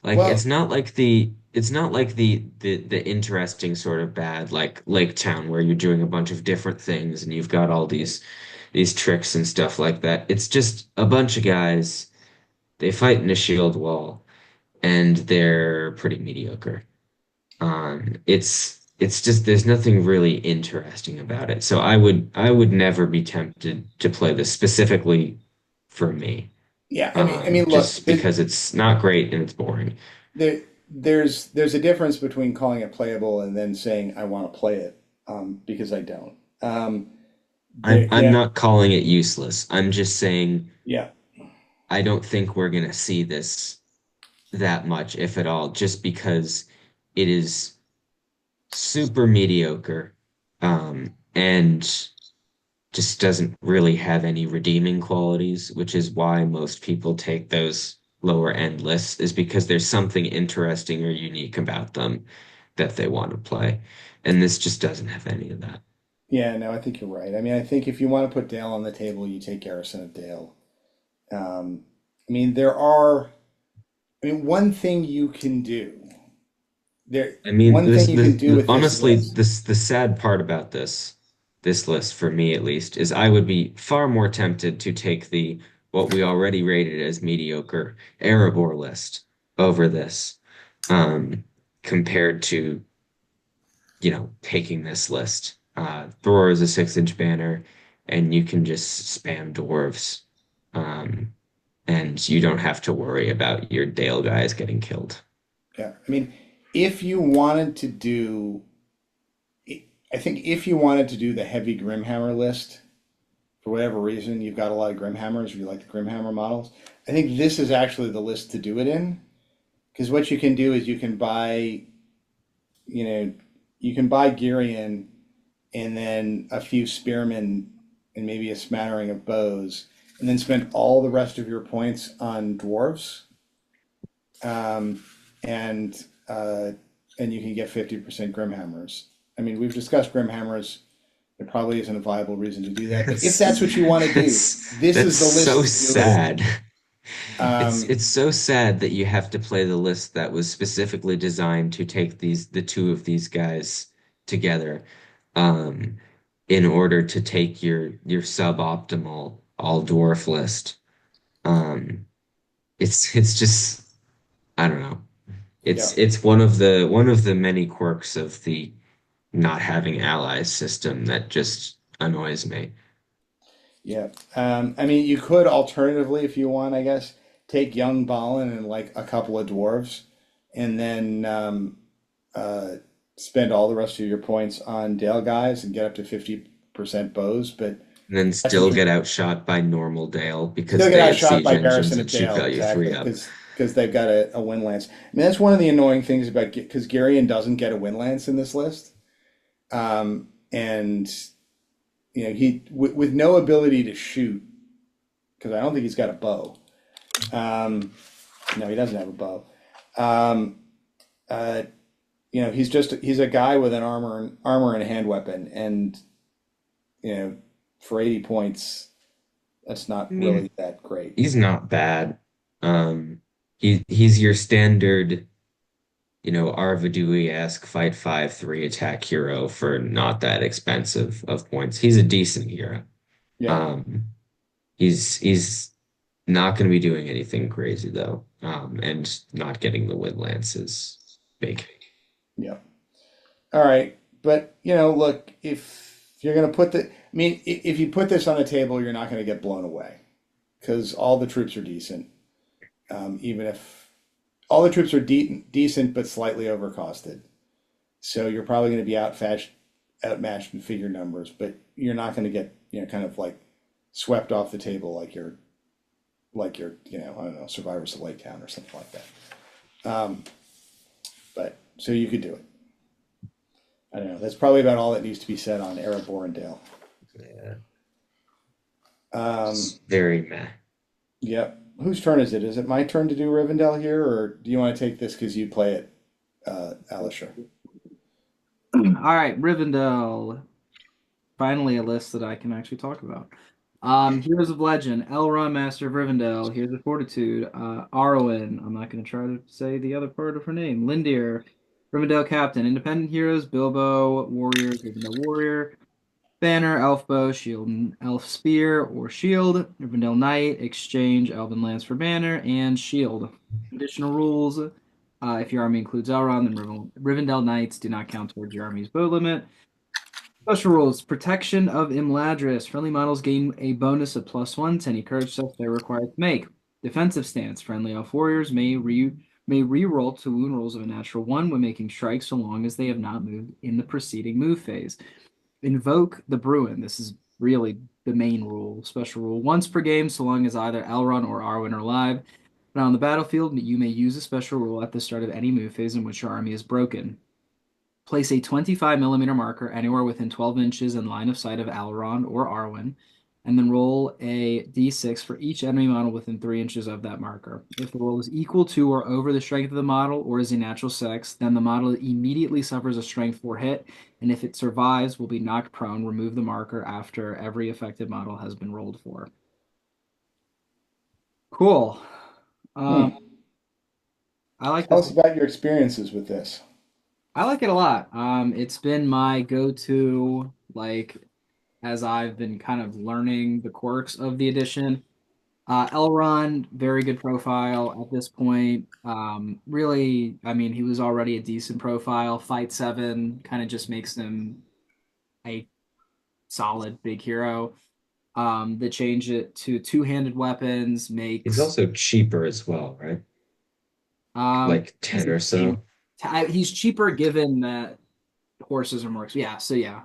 Like well, it's not like the interesting sort of bad like Laketown where you're doing a bunch of different things and you've got all these tricks and stuff like that. It's just a bunch of guys, they fight in a shield wall and they're pretty mediocre. It's just there's nothing really interesting about it. So I would never be tempted to play this specifically for me. yeah, I mean, look, Just because it's not great and it's boring. there's a difference between calling it playable and then saying I want to play it, because I don't. I'm Yeah, not calling it useless. I'm just saying yeah, I don't think we're gonna see this that much, if at all, just because it is super mediocre, and just doesn't really have any redeeming qualities, which is why most people take those lower end lists, is because there's something interesting or unique about them that they want to play. And this just doesn't have any of that. yeah. No, I think you're right. I mean, I think if you want to put Dale on the table, you take Garrison of Dale. I mean, there are. I mean, one thing you can do there. I mean, One thing you can do with this honestly, list. the sad part about this list for me at least is I would be far more tempted to take the what we already rated as mediocre Erebor list over this, um, compared to taking this list. Thor is a 6 inch banner, and you can just spam dwarves, um, and you don't have to worry about your Dale guys getting killed. Yeah, I mean, if you wanted to do, I think if you wanted to do the heavy Grimhammer list, for whatever reason, you've got a lot of Grimhammers, or you like the Grimhammer models, I think this is actually the list to do it in. Because what you can do is you can buy, you know, you can buy Girion and then a few spearmen and maybe a smattering of bows, and then spend all the rest of your points on dwarves, um, and uh, and you can get 50% Grimhammers. I mean, we've discussed Grimhammers. There probably isn't a viable reason to do that, but if that's what you want to do, this That's is the so list to do it in. sad. Um, It's so sad that you have to play the list that was specifically designed to take the two of these guys together, um, in order to take your suboptimal all dwarf list. Um, it's just I don't know. yeah, It's one of the many quirks of the not having allies system that just annoys me. yeah. I mean, you could alternatively, if you want, I guess, take young Balin and like a couple of dwarves, and then uh, spend all the rest of your points on Dale guys and get up to 50% bows. But And then that's what still you get outshot by normal Dale still because get they have outshot siege by engines Garrison of at shoot Dale, value exactly, 3 up. because they've got a wind lance. I mean, that's one of the annoying things about because Garion doesn't get a wind lance in this list, and he with no ability to shoot because I don't think he's got a bow. Um, no, he doesn't have a bow. Um, uh, he's a guy with an armor and a hand weapon, and for 80 points, that's not I mean, really that great. he's not bad. Um, He's your standard, Arvidui-esque fight 5/3 attack hero for not that expensive of points. He's a decent hero. Yeah, Um, he's not going to be doing anything crazy though, and not getting the win lance is big. yeah. All right, but look, if you're gonna put I mean, if you put this on the table, you're not gonna get blown away because all the troops are decent. Even if all the troops are decent but slightly overcosted, so you're probably going to be outmatched in figure numbers, but you're not going to get kind of like swept off the table like you're I don't know, Survivors of Laketown or something like that. But so you could do it. I don't know. That's probably about all that needs to be said on Arabor and Dale. Yeah, Um, it's very meh. yep. Whose turn is it? Is it my turn to do Rivendell here, or do you want to take this because you play it, Alisher? All right, Rivendell. Finally, a list that I can actually talk about. Heroes of Legend, Elrond, Master of Rivendell, Heroes of Fortitude, Arwen, I'm not going to try to say the other part of her name, Lindir, Rivendell Captain, Independent Heroes, Bilbo, Warrior, Rivendell Warrior, Banner, Elf Bow, Shield, and Elf Spear or Shield, Rivendell Knight, Exchange, Elven Lance for Banner, and Shield. Additional rules, if your army includes Elrond, then Rivendell Knights do not count towards your army's bow limit. Special rules: Protection of Imladris. Friendly models gain a bonus of +1 to any courage checks they're required to make. Defensive stance: Friendly elf warriors may re-roll to wound rolls of a natural 1 when making strikes, so long as they have not moved in the preceding move phase. Invoke the Bruin. This is really the main rule. Special rule: once per game, so long as either Elrond or Arwen are alive. But on the battlefield, you may use a special rule at the start of any move phase in which your army is broken. Place a 25 mm marker anywhere within 12 inches in line of sight of Elrond or Arwen, and then roll a d6 for each enemy model within 3 inches of that marker. If the roll is equal to or over the strength of the model or is a natural 6, then the model immediately suffers a strength 4 hit, and if it survives, will be knocked prone. Remove the marker after every affected model has been rolled for. Cool. Um, Hmm. I like Tell this. us about your experiences with this. I like it a lot. It's been my go-to, like, as I've been kind of learning the quirks of the edition. Elrond, very good profile at this point. Really, I mean, he was already a decent profile. Fight 7 kind of just makes him a solid big hero. The change it to two-handed weapons He's makes also cheaper as well, right? Like he's 10 the or same. so. He's cheaper given that horses are more expensive. Yeah, so yeah.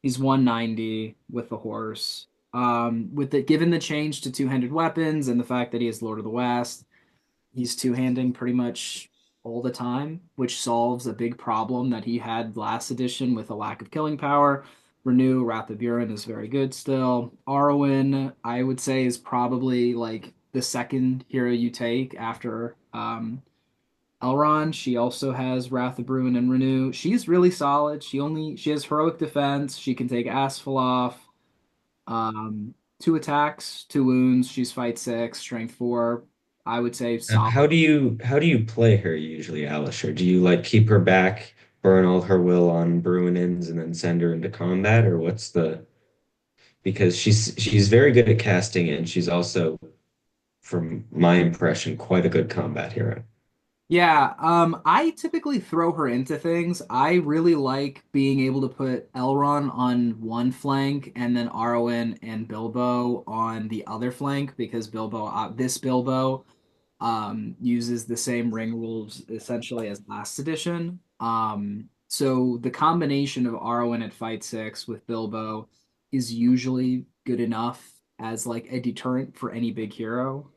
He's 190 with the horse. With the given the change to two-handed weapons and the fact that he is Lord of the West, he's two-handing pretty much all the time, which solves a big problem that he had last edition with a lack of killing power. Renew, Wrath of Buren is very good still. Arwen, I would say, is probably like the second hero you take after Elrond. She also has Wrath of Bruin and Renew. She's really solid. She has heroic defense. She can take Asphalon. Two attacks, two wounds. She's fight 6, strength 4. I would say solid. How do you play her usually, Alisher? Do you like keep her back, burn all her will on Bruinins, and then send her into combat, or what's the because she's very good at casting and she's also, from my impression, quite a good combat hero. Yeah, I typically throw her into things. I really like being able to put Elrond on one flank and then Arwen and Bilbo on the other flank because this Bilbo uses the same ring rules essentially as last edition. So the combination of Arwen at Fight 6 with Bilbo is usually good enough as like a deterrent for any big hero.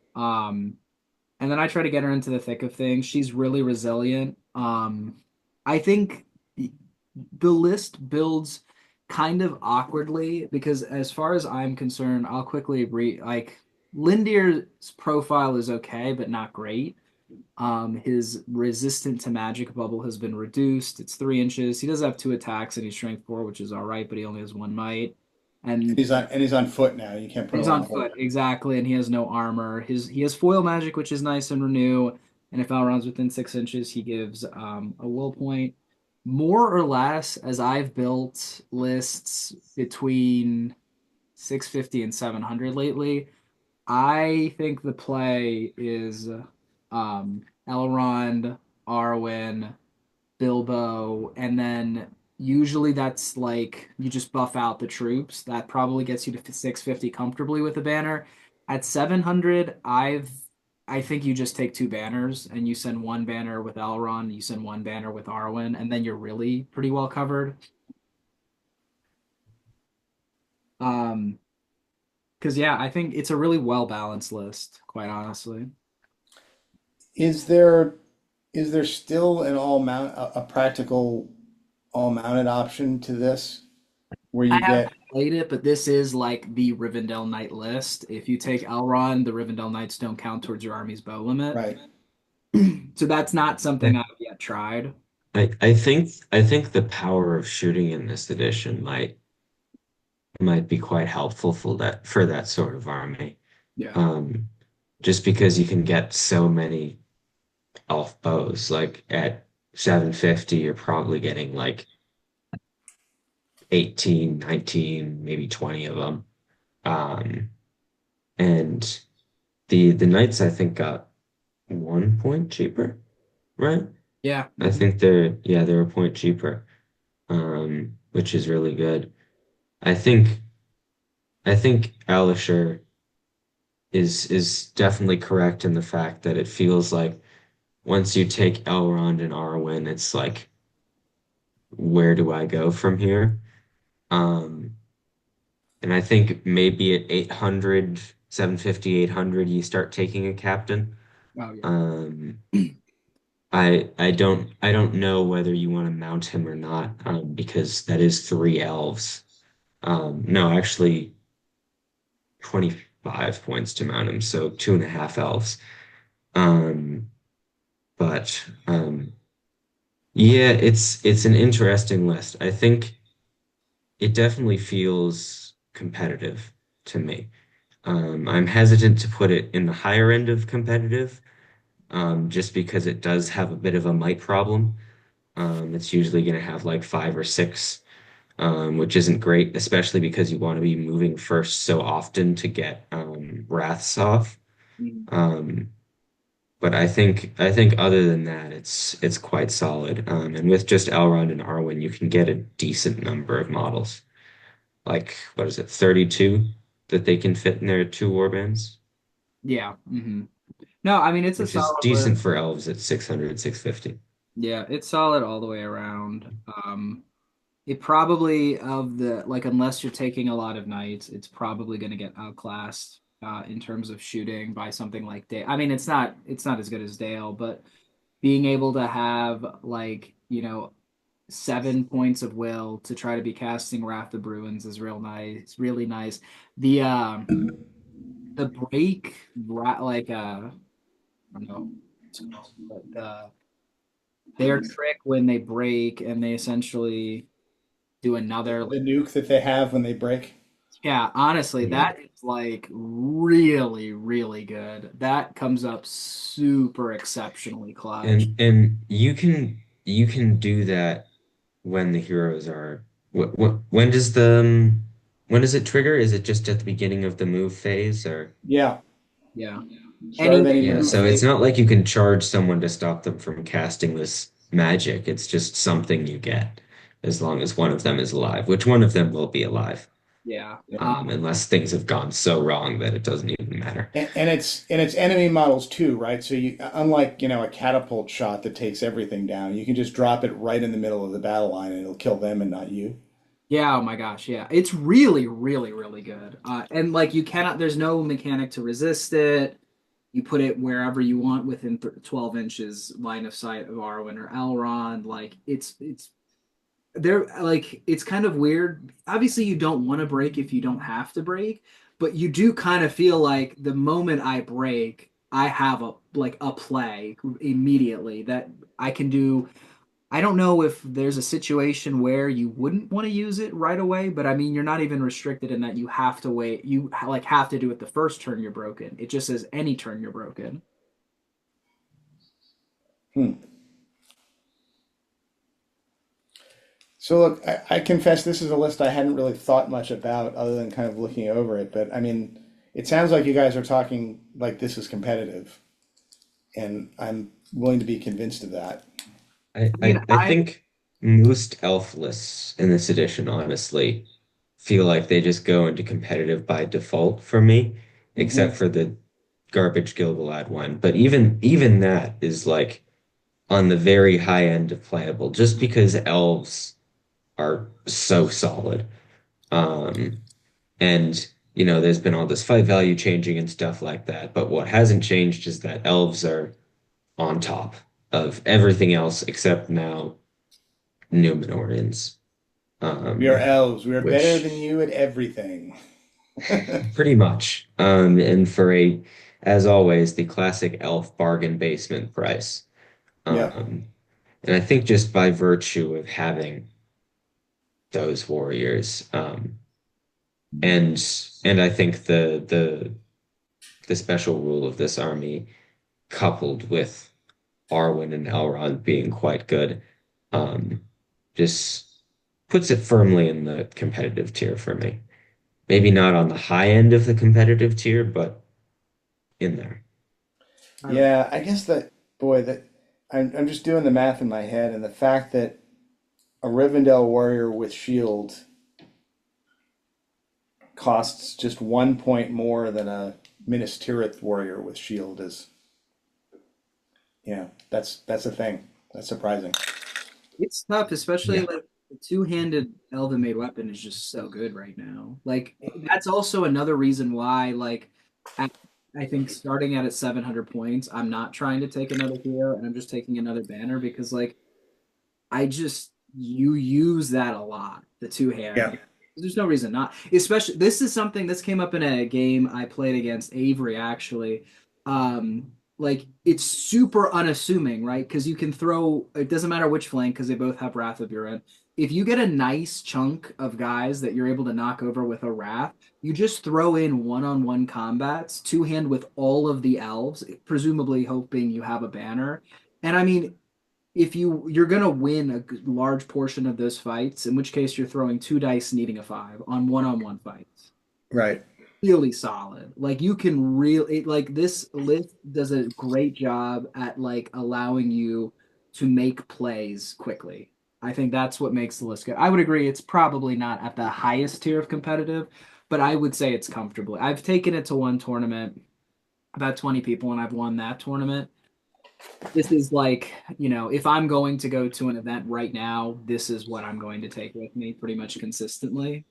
And then I try to get her into the thick of things. She's really resilient. I think the list builds kind of awkwardly because, as far as I'm concerned, I'll quickly like Lindir's profile is okay, but not great. His resistant to magic bubble has been reduced. It's 3 inches. He does have two attacks and he's strength 4, which is all right, but he only has one might. And He's on foot now. You can't put he's him on on a horse. foot, exactly, and he has no armor. He has foil magic, which is nice and renew. And if Elrond's within 6 inches, he gives a will point. More or less, as I've built lists between 650 and 700 lately, I think the play is Elrond, Arwen, Bilbo, and then usually that's like you just buff out the troops. That probably gets you to 650 comfortably with a banner. At 700, I think you just take two banners and you send one banner with Elrond, you send one banner with Arwen, and then you're really pretty well covered. Um, because yeah, I think it's a really well balanced list, quite honestly. Is there is there still an a practical all mounted option to this where I you haven't get played it, but this is like the Rivendell Knight list. If you take Elrond, the Rivendell Knights don't count towards your army's bow limit. right? So that's not something I've yet tried. I think the power of shooting in this edition might be quite helpful for that sort of army. Yeah. Um, just because you can get so many elf bows. Like at 750, you're probably getting like 18, 19, maybe 20 of them. Um, and the knights I think got 1 point cheaper, right? Yeah. I think they're a point cheaper, which is really good. I think I think Alisher is definitely correct in the fact that it feels like once you take Elrond and Arwen, it's like, where do I go from here? Um, and I think maybe at 800, 750, 800, you start taking a captain. Oh yeah. Um, I don't know whether you want to mount him or not, because that is three elves. No, actually 25 points to mount him, so two and a half elves. Um, but yeah, it's an interesting list. I think it definitely feels competitive to me. I'm hesitant to put it in the higher end of competitive, just because it does have a bit of a might problem. It's usually going to have like five or six, which isn't great, especially because you want to be moving first so often to get wraths off. Mhm. Um, but I think other than that, it's quite solid. And with just Elrond and Arwen, you can get a decent number of models. Like what is it, 32 that they can fit in their two warbands, Yeah. No, I mean it's a which is solid list. decent for elves at 600, 650. Yeah, it's solid all the way around. It probably of the like unless you're taking a lot of knights, it's probably going to get outclassed in terms of shooting by something like Dale. I mean, it's not as good as Dale, but being able to have like 7 points of will to try to be casting Wrath of Bruins is real nice, really nice. The break like I don't know, but their trick when they break and they essentially do another. The nuke that they have when they break. Yeah, honestly, Yeah. that is like really, really good. That comes up super exceptionally clutch. And you can do that when the heroes are when does it trigger? Is it just at the beginning of the move phase or Yeah, Yeah. start of Any any yeah, move. so it's not like you can charge someone to stop them from casting this magic. It's just something you get as long as one of them is alive, which one of them will be alive, Yeah. unless things have gone so wrong that it doesn't even matter. And it's enemy models too, right? So you unlike a catapult shot that takes everything down, you can just drop it right in the middle of the battle line and it'll kill them and not you. Yeah, oh my gosh, yeah. It's really, really, really good. And like you cannot there's no mechanic to resist it. You put it wherever you want within 12 inches line of sight of Arwen or Elrond. Like it's they're like it's kind of weird. Obviously, you don't want to break if you don't have to break, but you do kind of feel like the moment I break, I have a play immediately that I can do. I don't know if there's a situation where you wouldn't want to use it right away, but I mean, you're not even restricted in that you have to wait. You like have to do it the first turn you're broken. It just says any turn you're broken. Hmm. So look, I confess this is a list I hadn't really thought much about other than kind of looking over it. But I mean, it sounds like you guys are talking like this is competitive, and I'm willing to be convinced of that. I, I mean, I, I think most elf lists in this edition, honestly, feel like they just go into competitive by default for me, except Hmm. for the garbage Gilgalad one. But even that is like on the very high end of playable, just because elves are so solid. Um, and there's been all this fight value changing and stuff like that. But what hasn't changed is that elves are on top of everything else except now Numenorians, We are um, elves. We are better than which you at everything. pretty much, and for as always, the classic elf bargain basement price. Yeah. Um, and I think just by virtue of having those warriors, and and I think the special rule of this army, coupled with Arwen and Elrond being quite good, um, just puts it firmly in the competitive tier for me. Maybe not on the high end of the competitive tier, but in there. Yeah, I guess that, boy, that I'm just doing the math in my head, and the fact that a Rivendell warrior with shield costs just 1 point more than a Minas Tirith warrior with shield is, yeah, that's a thing. That's surprising. it's tough, especially Yeah. like the two-handed elven made weapon is just so good right now. Like that's also another reason why, like, at, I think starting at 700 points, I'm not trying to take another hero and I'm just taking another banner because like I just you use that a lot, the two Yeah. hand. There's no reason not. Especially this is something this came up in a game I played against Avery actually. Like it's super unassuming, right? Because you can throw it doesn't matter which flank because they both have Wrath of your own. If you get a nice chunk of guys that you're able to knock over with a Wrath, you just throw in one-on-one combats, two hand with all of the elves, presumably hoping you have a banner. And I mean, if you're gonna win a large portion of those fights, in which case you're throwing two dice needing a five on one-on-one fights. Right. Really solid. Like you can really like this list does a great job at like allowing you to make plays quickly. I think that's what makes the list good. I would agree it's probably not at the highest tier of competitive, but I would say it's comfortably. I've taken it to one tournament, about 20 people, and I've won that tournament. This is like, if I'm going to go to an event right now, this is what I'm going to take with me pretty much consistently.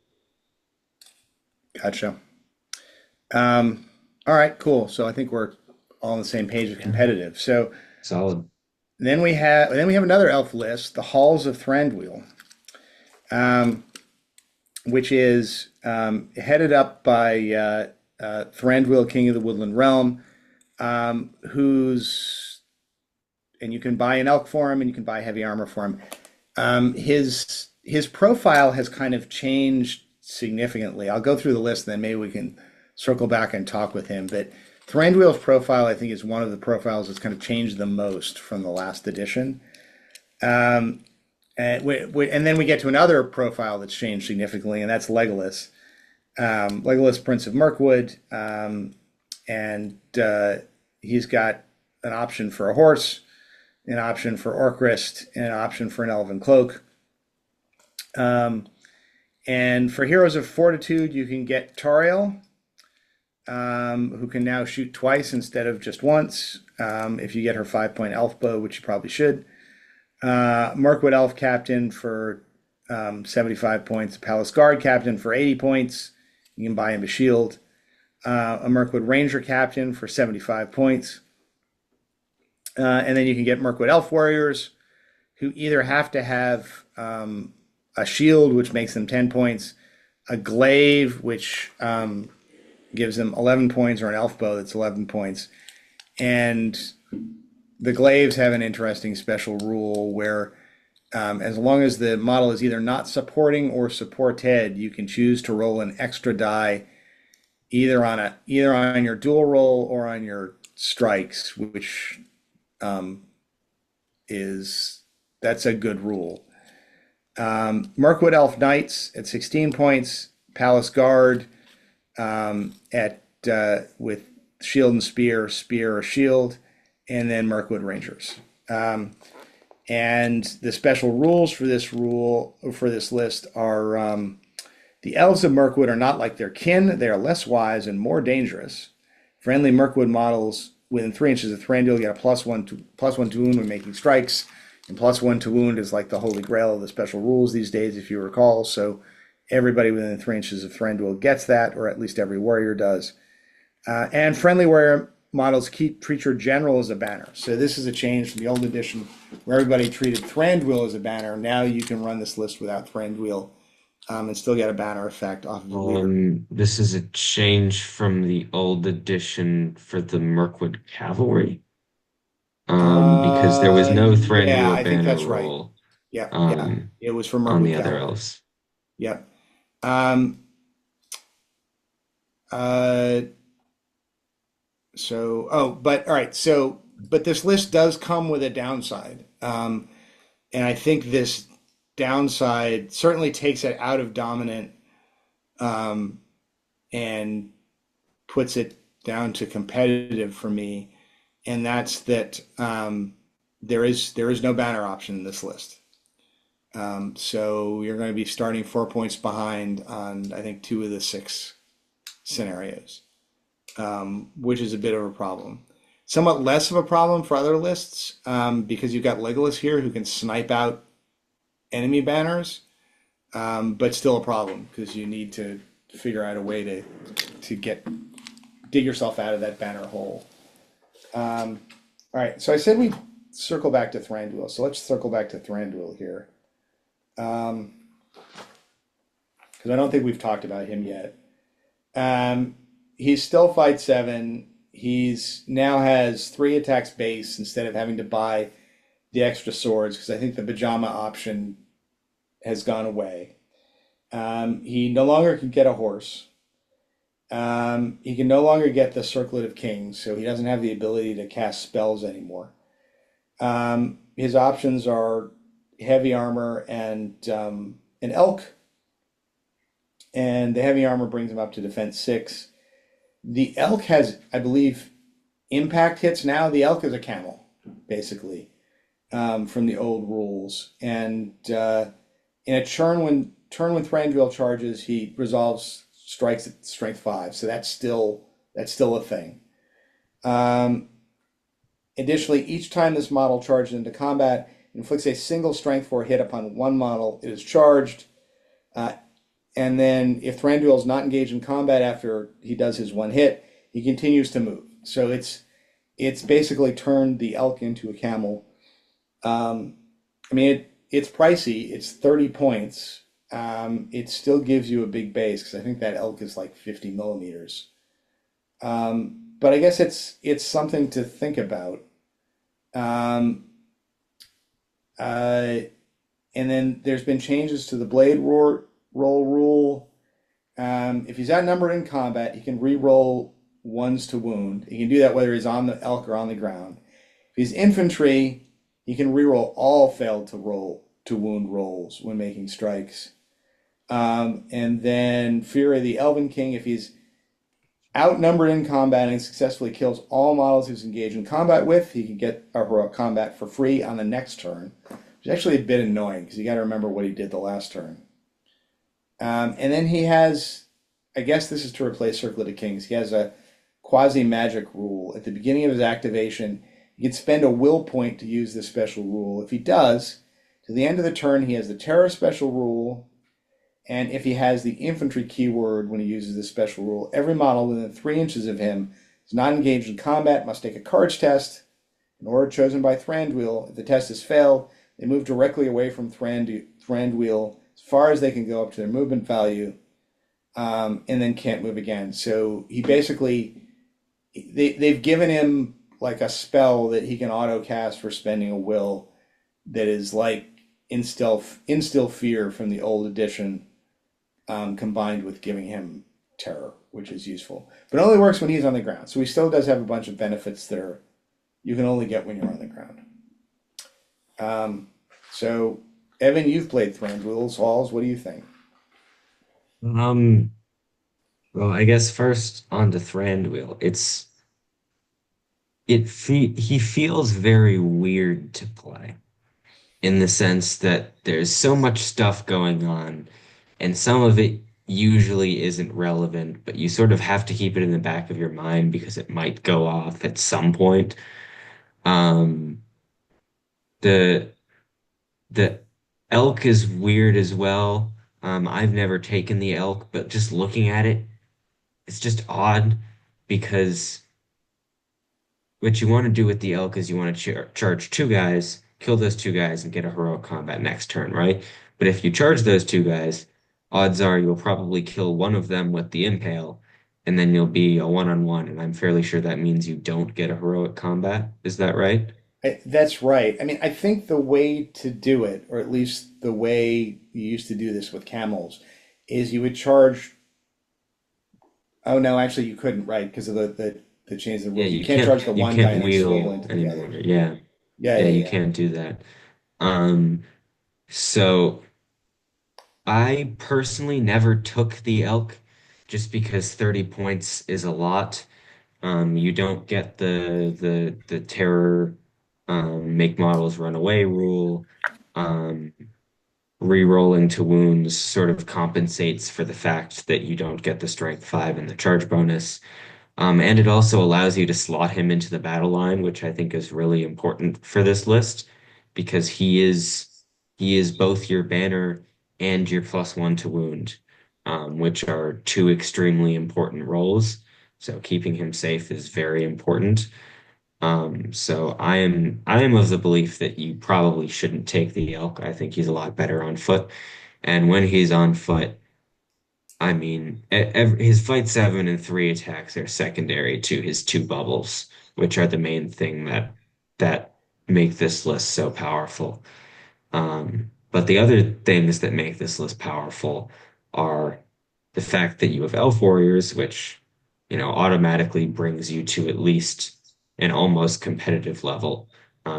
Gotcha. All right, cool. So I think we're all on the same page of Yeah. competitive. So Solid. then we have another elf list, the Halls of Thranduil, um, which is headed up by Thranduil, King of the Woodland Realm, who's and you can buy an elk for him, and you can buy heavy armor for him. His profile has kind of changed significantly. I'll go through the list, and then maybe we can circle back and talk with him. But Thranduil's profile, I think, is one of the profiles that's kind of changed the most from the last edition. Um, and then we get to another profile that's changed significantly, and that's Legolas. Legolas, Prince of Mirkwood, and he's got an option for a horse, an option for Orcrist, and an option for an elven cloak. Um, and for Heroes of Fortitude, you can get Tauriel, who can now shoot twice instead of just once, if you get her 5-point elf bow, which you probably should. Mirkwood Elf Captain for 75 points, a Palace Guard Captain for 80 points. You can buy him a shield. A Mirkwood Ranger Captain for 75 points. And then you can get Mirkwood Elf Warriors, who either have to have a shield, which makes them 10 points, a glaive, which gives them 11 points, or an elf bow that's 11 points. And the glaives have an interesting special rule where As long as the model is either not supporting or supported, you can choose to roll an extra die either on your dual roll or on your strikes, which um, is that's a good rule. Mirkwood Elf Knights at 16 points, Palace Guard at with shield and spear or shield, and then Mirkwood Rangers. And the special rules for this list are the elves of Mirkwood are not like their kin. They are less wise and more dangerous. Friendly Mirkwood models within 3 inches of Thranduil get a +1 to wound when making strikes. And +1 to wound is like the holy grail of the special rules these days, if you recall. So everybody within 3 inches of Thranduil gets that, or at least every warrior does. And friendly warrior models treat your general as a banner. So this is a change from the old edition where everybody treated Thranduil as a banner. Now you can run this list without Thranduil and still get a banner effect off of the leader. This is a change from the old edition for the Mirkwood Cavalry. Because there was no Yeah, Thranduil I think banner that's right. roll Yeah, um, it was for on Mirkwood the other Cavalry. elves. Yep. Um, uh, but all right. But this list does come with a downside. And I think this downside certainly takes it out of dominant, um, and puts it down to competitive for me. And that's that there is no banner option in this list. So you're going to be starting 4 points behind on, I think, 2 of the 6 scenarios, which is a bit of a problem. Somewhat less of a problem for other lists, because you've got Legolas here who can snipe out enemy banners, but still a problem because you need to figure out a way to dig yourself out of that banner hole. All right, so I said we circle back to Thranduil, so let's circle back to Thranduil here. Because I don't think we've talked about him yet. He's still fight 7. He's now has 3 attacks base instead of having to buy the extra swords because I think the pajama option has gone away. He no longer can get a horse. He can no longer get the Circlet of Kings, so he doesn't have the ability to cast spells anymore. His options are heavy armor and an elk, and the heavy armor brings him up to defense 6. The elk has, I believe, impact hits now. The elk is a camel, basically, from the old rules. And in a turn when Thranduil charges, he resolves strikes at strength 5. So that's still a thing. Additionally, each time this model charges into combat, it inflicts a single strength 4 hit upon one model it is charged. And then if Thranduil is not engaged in combat after he does his 1 hit, he continues to move. So it's basically turned the elk into a camel. I mean, it's pricey. It's 30 points. It still gives you a big base because I think that elk is like 50 millimeters. But I guess it's something to think about. And then there's been changes to the blade roll rule. If he's outnumbered in combat, he can re-roll 1s to wound. He can do that whether he's on the elk or on the ground. If he's infantry, he can re-roll all failed to wound rolls when making strikes. And then Fury of the Elven King, if he's outnumbered in combat and successfully kills all models he's engaged in combat with, he can get a heroic combat for free on the next turn, which is actually a bit annoying because you got to remember what he did the last turn. And then he has, I guess this is to replace Circlet of Kings, he has a quasi-magic rule. At the beginning of his activation, he can spend a will point to use this special rule. If he does, to the end of the turn, he has the Terror special rule, and if he has the infantry keyword when he uses this special rule, every model within 3 inches of him is not engaged in combat must take a courage test, an order chosen by Thranduil. If the test is failed, they move directly away from Thranduil as far as they can go up to their movement value, and then can't move again. So he basically, they've given him like a spell that he can auto cast for spending a will that is like instill fear from the old edition, combined with giving him terror, which is useful. But it only works when he's on the ground. So he still does have a bunch of benefits that are you can only get when you're on the ground. So Evan, you've played Thranduil's Halls. What do you think? Um, well, I guess first on to Thranduil. He feels very weird to play in the sense that there's so much stuff going on, and some of it usually isn't relevant, but you sort of have to keep it in the back of your mind because it might go off at some point. Um, the the elk is weird as well. I've never taken the elk, but just looking at it, it's just odd because what you want to do with the elk is you want to charge two guys, kill those two guys, and get a heroic combat next turn, right? But if you charge those two guys, odds are you'll probably kill one of them with the impale, and then you'll be a one-on-one, and I'm fairly sure that means you don't get a heroic combat. Is that right? That's right. I mean, I think the way to do it, or at least the way you used to do this with camels, is you would charge. Oh no, actually you couldn't, right? Because of the change of the Yeah, rules. You can't charge the you one guy can't and then swivel wheel into the anymore. others. Yeah. Yeah, Yeah, yeah, you yeah. can't do that. Um, so I personally never took the elk just because 30 points is a lot. You don't get the terror make models run away rule. Um, Re-rolling to wounds sort of compensates for the fact that you don't get the strength 5 and the charge bonus. And it also allows you to slot him into the battle line, which I think is really important for this list because he is both your banner and your +1 to wound, which are two extremely important roles. So keeping him safe is very important. So I am of the belief that you probably shouldn't take the elk. I think he's a lot better on foot. And when he's on foot, I mean, his fight 7 and 3 attacks are secondary to his two bubbles, which are the main thing that make this list so powerful. But the other things that make this list powerful are the fact that you have elf warriors, which, automatically brings you to at least an almost competitive level,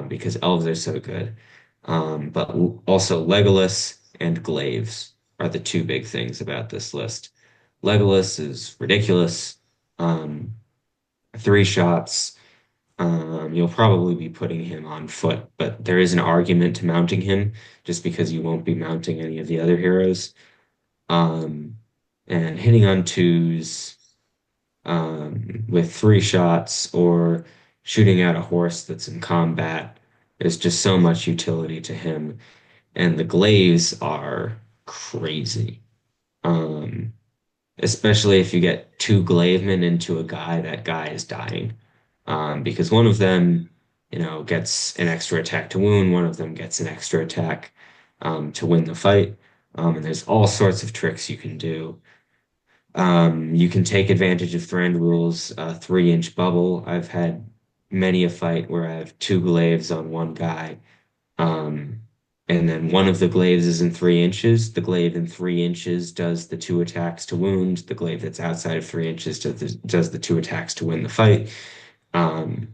because elves are so good. But also Legolas and Glaives are the two big things about this list. Legolas is ridiculous. Um, Three shots. You'll probably be putting him on foot, but there is an argument to mounting him just because you won't be mounting any of the other heroes. Um, and hitting on twos with three shots or shooting at a horse that's in combat. There's just so much utility to him. And the glaives are crazy. Um, Especially if you get two Glavemen into a guy, that guy is dying. Because one of them, gets an extra attack to wound, one of them gets an extra attack to win the fight. And there's all sorts of tricks you can do. You can take advantage of Thranduil's 3-inch bubble. I've had many a fight where I have two glaives on one guy. Um, and then one of the glaives is in 3 inches. The glaive in 3 inches does the two attacks to wound. The glaive that's outside of 3 inches does the two attacks to win the fight. Um,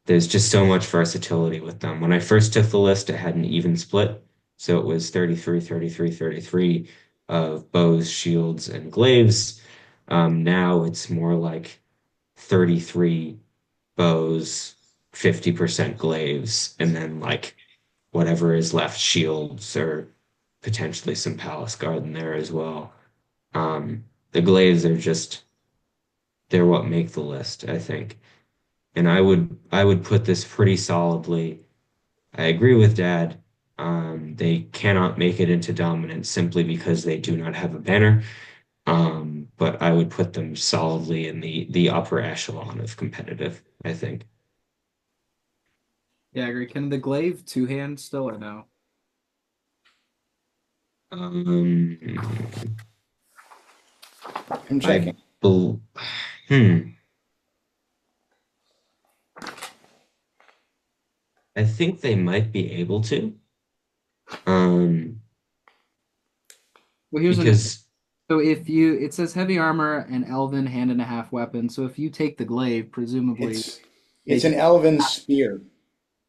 there's just so much versatility with them. When I first took the list, it had an even split. So it was 33, 33, 33 of bows, shields, and glaives. Now it's more like 33 bows, 50% glaives, and then like whatever is left, shields or potentially some palace guard in there as well. The glaives are just they're what make the list, I think. And I would put this pretty solidly. I agree with Dad. They cannot make it into dominant simply because they do not have a banner. But I would put them solidly in the upper echelon of competitive, I think. Yeah, I agree. Can the glaive two hand still or no? Um, I'm I checking. bel hmm. I think they might be able to. Um, Well, here's an because so if you it says heavy armor and elven hand and a half weapon. So if you take the glaive, presumably It's make an it. elven spear.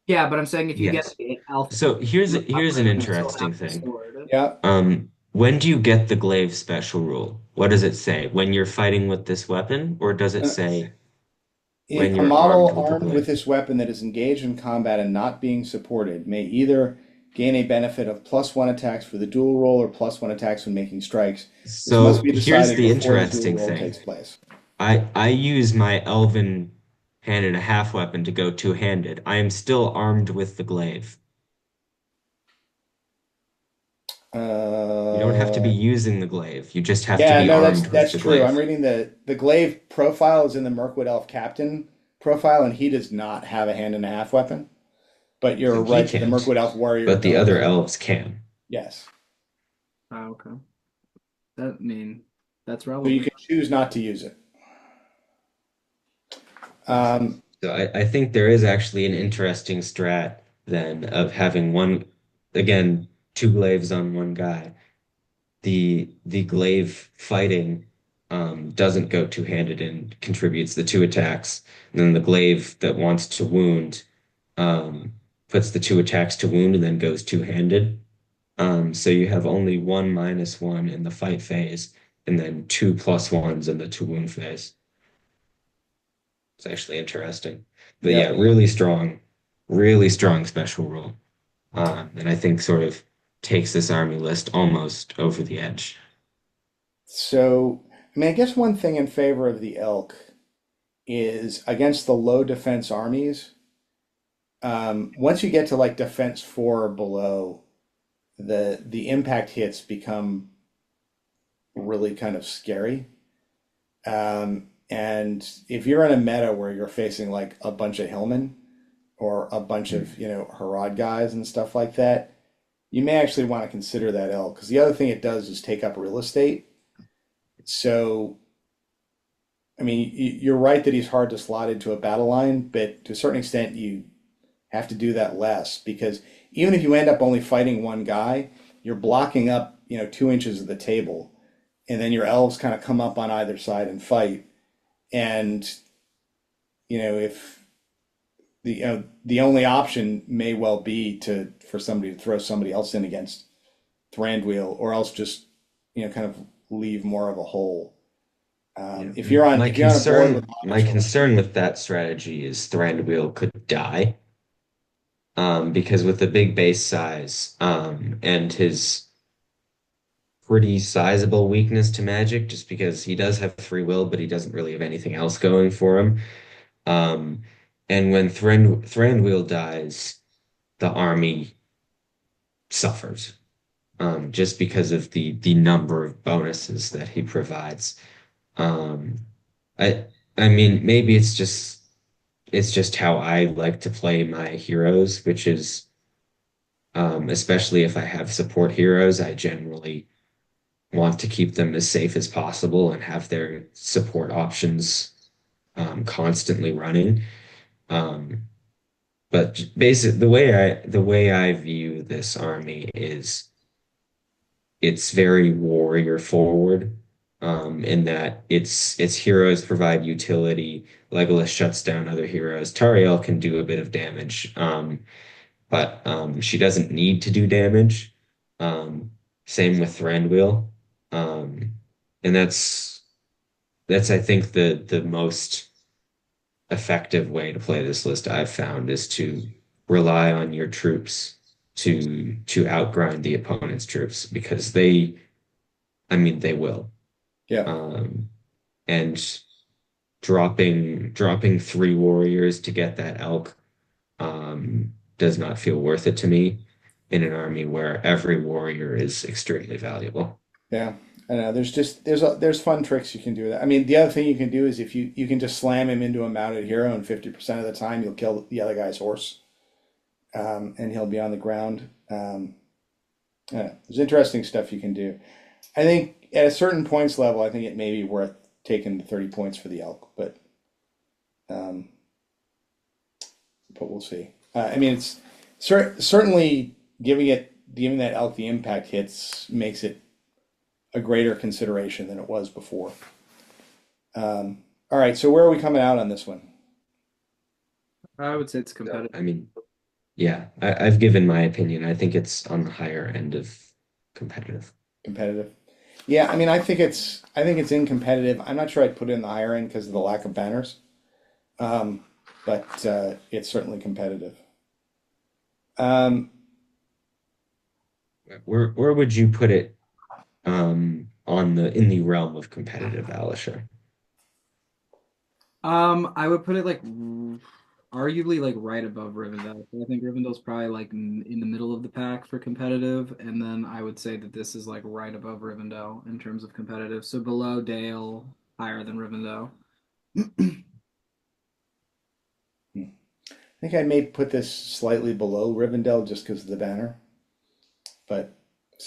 Yeah, but I'm saying if you get yes. the elf So here's an upgrade, you still have interesting the thing. sword. Yeah. When do you get the glaive special rule? What does it say? When you're fighting with this weapon, or does it Uh, say when A you're armed model with the armed with glaive? this weapon that is engaged in combat and not being supported may either gain a benefit of +1 attacks for the dual roll or +1 attacks when making strikes. This must So be here's decided the before the dual interesting roll thing. takes place. I use my elven hand and a half weapon to go two-handed. I am still armed with the glaive. You don't have to be Uh, using the glaive. You just have to yeah, be no, armed with that's the true. I'm glaive. reading the glaive profile is in the Mirkwood Elf Captain profile, and he does not have a hand and a half weapon. But you're So he right that the can't, Mirkwood Elf Warrior but the other does. elves can. Yes. Oh, okay. That I mean that's So you relevant. can choose not to use it. Yes. Um, So I think there is actually an interesting strat then of having one, again, two glaives on one guy. The glaive fighting doesn't go two-handed and contributes the two attacks. And then the glaive that wants to wound um, puts the two attacks to wound and then goes two-handed. So you have only one -1 in the fight phase, and then two +1s in the two wound phase. It's actually interesting. But yeah, yeah. really strong special rule. And I think sort of takes this army list almost over the edge. So, I mean, I guess one thing in favor of the elk is against the low defense armies. Once you get to like defense 4 or below, the impact hits become really kind of scary. And if you're in a meta where you're facing like a bunch of hillmen or a bunch of, Harad guys and stuff like that, you may actually want to consider that elk because the other thing it does is take up real estate. So, I mean, you're right that he's hard to slot into a battle line, but to a certain extent, you have to do that less because even if you end up only fighting one guy, you're blocking up, 2 inches of the table, and then your elves kind of come up on either side and fight. And, if the only option may well be for somebody to throw somebody else in against Thranduil, or else just, kind of leave more of a hole. Yeah. If you're on a board with My hobbits or concern with that strategy is Thranduil could die. Because with the big base size, and his pretty sizable weakness to magic, just because he does have free will, but he doesn't really have anything else going for him. Um, and when Thranduil dies, the army suffers, just because of the number of bonuses that he provides. Um, I I mean, maybe it's just how I like to play my heroes, which is especially if I have support heroes, I generally want to keep them as safe as possible and have their support options constantly running. Um, but basic the way I view this army is it's very warrior forward, in that its heroes provide utility. Legolas shuts down other heroes. Tariel can do a bit of damage, but she doesn't need to do damage. Um, Same with Thranduil, um, and that's I think the most effective way to play this list I've found is to rely on your troops to outgrind the opponent's troops because I mean they will. yeah, Um, and dropping three warriors to get that elk does not feel worth it to me in an army where every warrior is extremely valuable. yeah. I know. There's fun tricks you can do with that. I mean, the other thing you can do is if you can just slam him into a mounted hero, and 50% of the time you'll kill the other guy's horse, and he'll be on the ground. Yeah, there's interesting stuff you can do. I think at a certain points level, I think it may be worth taking the 30 points for the elk, um, but we'll see. I mean, it's certainly giving it giving that elk the impact hits makes it a greater consideration than it was before. All right, so where are we coming out on this one? I would say it's So, competitive. I mean, yeah, I've given my opinion. I think it's on the higher end of competitive. Competitive. Yeah, I mean, I think it's in competitive. I'm not sure I'd put it in the higher end because of the lack of banners, but it's certainly competitive. Um, Where would you put it on the in the realm of competitive, Alisher? I would put it like arguably like right above Rivendell. I think Rivendell's probably like in the middle of the pack for competitive, and then I would say that this is like right above Rivendell in terms of competitive. So below Dale, higher than Rivendell. I think I may put this slightly below Rivendell just because of the banner, but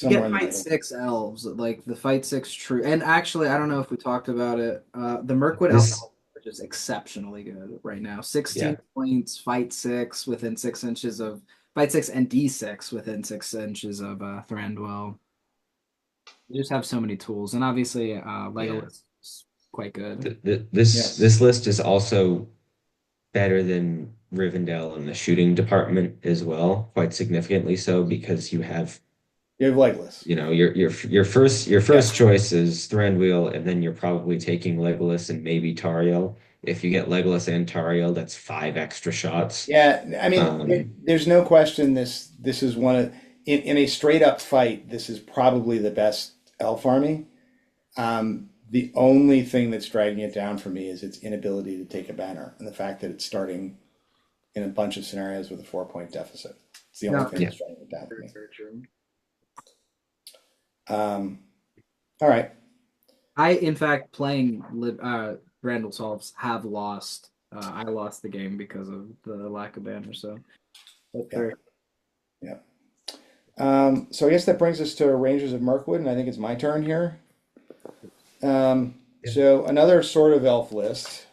You somewhere get in the fight middle. six elves, like the fight six true. And actually, I don't know if we talked about it. The Mirkwood elf This, are just exceptionally good right now. 16 yeah, points, fight six within 6 inches of fight six and D6 within 6 inches of Thranduil. You just have so many tools, and obviously, yeah. Legolas is quite good. Yes. This list is also better than Rivendell in the shooting department as well, quite significantly so because you have, You have Legolas. your first Yes. choice is Thranduil, and then you're probably taking Legolas and maybe Tariel. If you get Legolas and Tariel, that's five extra shots. Yeah, I mean, Um, there's no question this is one of in a straight up fight, this is probably the best elf army. The only thing that's dragging it down for me is its inability to take a banner and the fact that it's starting in a bunch of scenarios with a 4 point deficit. It's the only No, thing yeah, that's dragging it down for very, me. very true. Um, all right. In fact, playing Randall's Elves have lost. I lost the game because of the lack of banner. So that's Yeah. fair. Yeah. So I guess that brings us to Rangers of Mirkwood, and I think it's my turn here. yeah. So another sort of elf list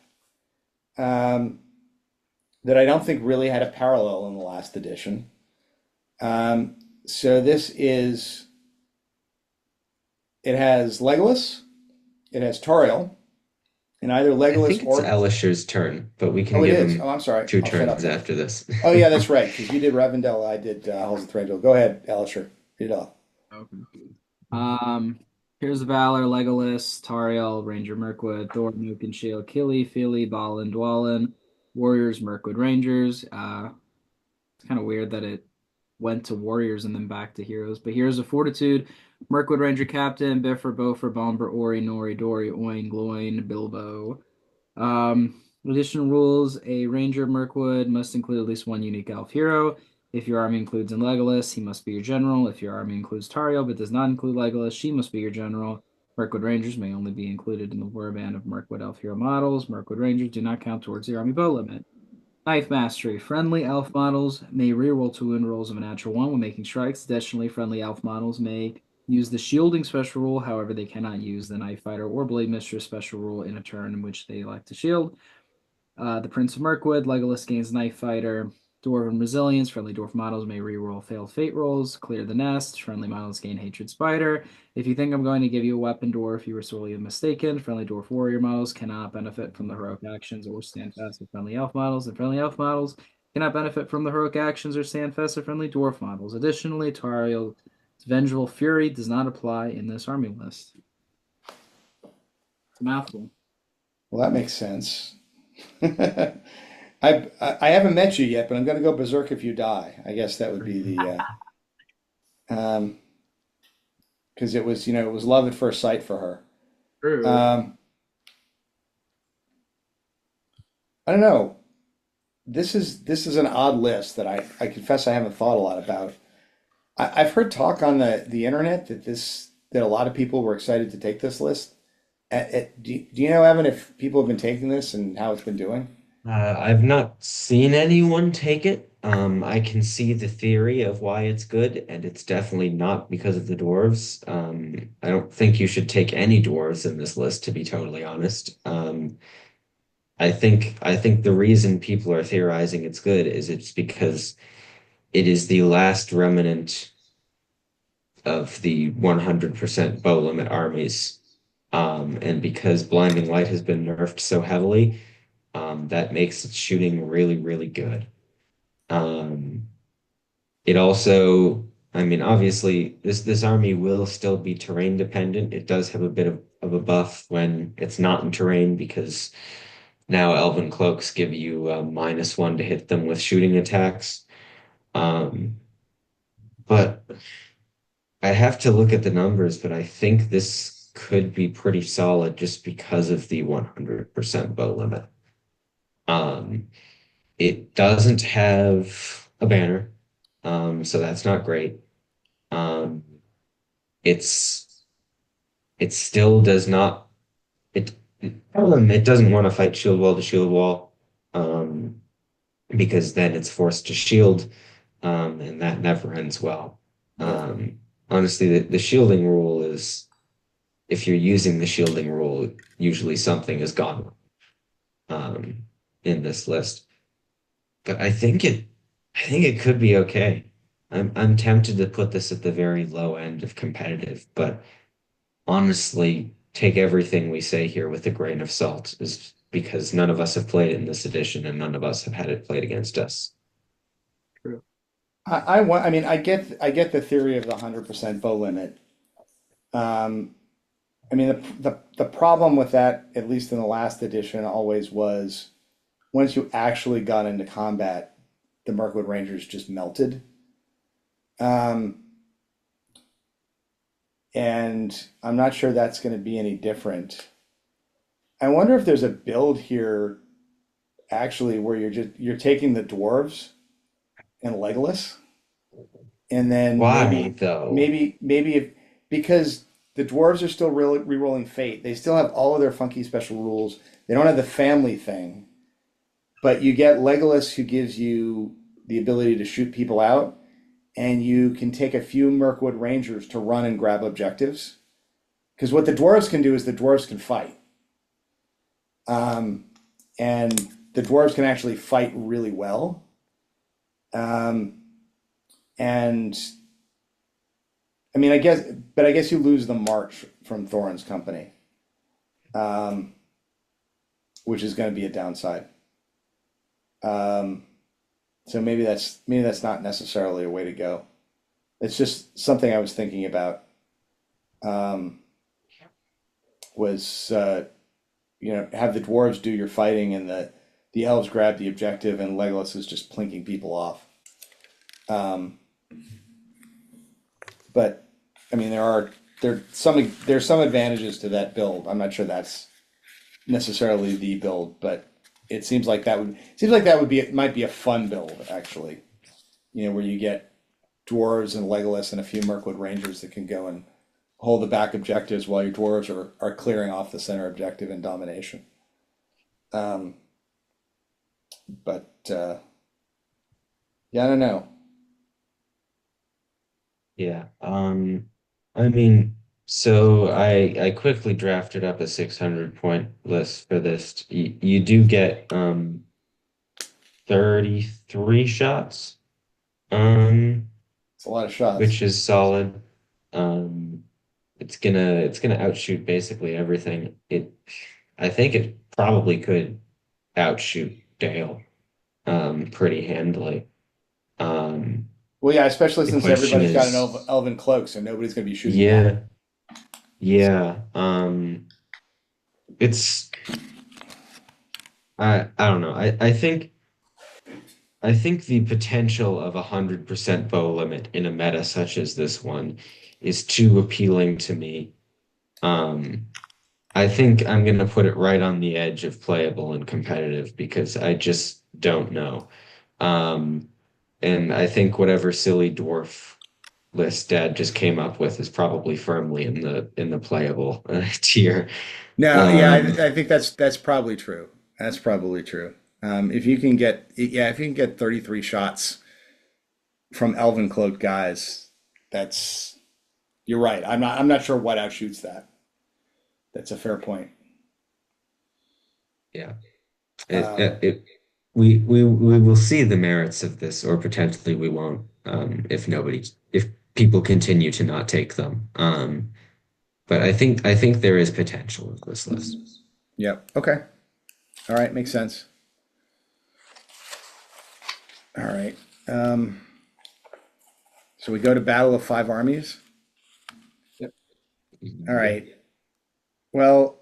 um, that I don't think really had a parallel in the last edition. So this is it has Legolas, it has Tauriel, and either I think Legolas it's or Alisher's turn, but we can oh, it give is. him Oh, I'm sorry. two I'll shut up turns then. after this. Oh yeah, that's right. Because you did Rivendell, I did Halls of Thranduil. Go ahead, Alisher. Read it off. Okay. Here's the Valor, Legolas, Tariel, Ranger Mirkwood, Thor, Oakenshield, Killy, Philly, Balin, Dwalin, Warriors, Mirkwood Rangers. It's kind of weird that it went to Warriors and then back to Heroes. But Heroes of Fortitude, Mirkwood Ranger Captain, Biffer, Bofer, Bomber, Ori, Nori, Dory, Oin, Gloin, Bilbo. Additional rules: a Ranger Mirkwood must include at least one unique elf hero. If your army includes in Legolas, he must be your general. If your army includes Tario but does not include Legolas, she must be your general. Mirkwood Rangers may only be included in the warband of Mirkwood elf hero models. Mirkwood Rangers do not count towards the army bow limit. Knife Mastery. Friendly elf models may reroll two wound rolls of a natural one when making strikes. Additionally, friendly elf models may use the shielding special rule. However, they cannot use the Knife Fighter or Blade Mistress special rule in a turn in which they elect to shield. The Prince of Mirkwood. Legolas gains Knife Fighter. Dwarven Resilience. Friendly dwarf models may reroll failed fate rolls. Clear the nest. Friendly models gain Hatred Spider. If you think I'm going to give you a weapon dwarf, you were sorely mistaken. Friendly dwarf warrior models cannot benefit from the heroic actions or stand fast with friendly elf models, and friendly elf models cannot benefit from the heroic actions or stand fast with friendly dwarf models. Additionally, Tariel's Vengeful Fury does not apply in this army list. It's a mouthful. Well, that makes sense. I haven't met you yet, but I'm going to go berserk if you die. I guess that would be the because it was it was love at first sight for her. True. Um, I don't know. This is an odd list that I confess I haven't thought a lot about. I've heard talk on the internet that a lot of people were excited to take this list. Do you know, Evan, if people have been taking this and how it's been doing? I've not seen anyone take it. I can see the theory of why it's good, and it's definitely not because of the dwarves. I don't think you should take any dwarves in this list, to be totally honest. I think the reason people are theorizing it's good is it's because it is the last remnant of the 100% bow limit armies. And because blinding light has been nerfed so heavily, that makes its shooting really, really good. Um, it also, I mean, obviously, this army will still be terrain dependent. It does have a bit of a buff when it's not in terrain because now Elven Cloaks give you a -1 to hit them with shooting attacks. Um, but I have to look at the numbers, but I think this could be pretty solid just because of the 100% bow limit. Um, it doesn't have a banner, so that's not great. Um, it's it still does not it it doesn't want to fight shield wall to shield wall, um, because then it's forced to shield, and that never ends well. Yeah. Honestly, the shielding rule is if you're using the shielding rule, usually something is gone um, in this list. But I think it could be okay. I'm tempted to put this at the very low end of competitive, but honestly, take everything we say here with a grain of salt, is because none of us have played in this edition and none of us have had it played against us. True. I mean, I get the theory of the 100% bow limit. Um, I mean, the problem with that, at least in the last edition, always was once you actually got into combat, the Mirkwood Rangers just melted. Um, and I'm not sure that's going to be any different. I wonder if there's a build here actually where you're taking the dwarves and Legolas, and then Why, though? maybe if because the dwarves are still re-rolling fate, they still have all of their funky special rules. They don't have the family thing, but you get Legolas who gives you the ability to shoot people out, and you can take a few Mirkwood Rangers to run and grab objectives. Because what the dwarves can do is the dwarves can fight, um, and the dwarves can actually fight really well. Um, and I mean, I guess you lose the march from Thorin's company, um, which is going to be a downside. Um, so maybe that's not necessarily a way to go. It's just something I was thinking about. Um, was have the dwarves do your fighting and the elves grab the objective and Legolas is just plinking people off. Um, but I mean, there's some advantages to that build. I'm not sure that's necessarily the build, but it seems like that would be it might be a fun build actually. Where you get dwarves and Legolas and a few Mirkwood Rangers that can go and hold the back objectives while your dwarves are clearing off the center objective in domination. Um, but yeah, I don't know. Yeah. I mean, so I quickly drafted up a 600 point list for this. You do get 33 shots, um, It's a lot of shots. which is solid. Um, it's gonna outshoot basically everything. I think it probably could outshoot Dale pretty handily. Um, Well, yeah, especially the since question everybody's got an is, elven cloak, so nobody's going to be shooting them out. yeah, yeah. It's I don't know. I think the potential of 100% bow limit in a meta such as this one is too appealing to me. Um, I think I'm gonna put it right on the edge of playable and competitive because I just don't know. Um, and I think whatever silly dwarf list Dad just came up with is probably firmly in the playable tier. No, yeah, Um, I think that's probably true. That's probably true. If you can get yeah, if you can get 33 shots from elven cloak guys, that's you're right. I'm not sure what outshoots that. That's a fair point. yeah. It, Um, it, it we will see the merits of this, or potentially we won't. If people continue to not take them. But I think there is potential with this list. Yep. Okay. All right. Makes sense. All right. Um, so we go to Battle of Five Armies. Yep. All right. Well,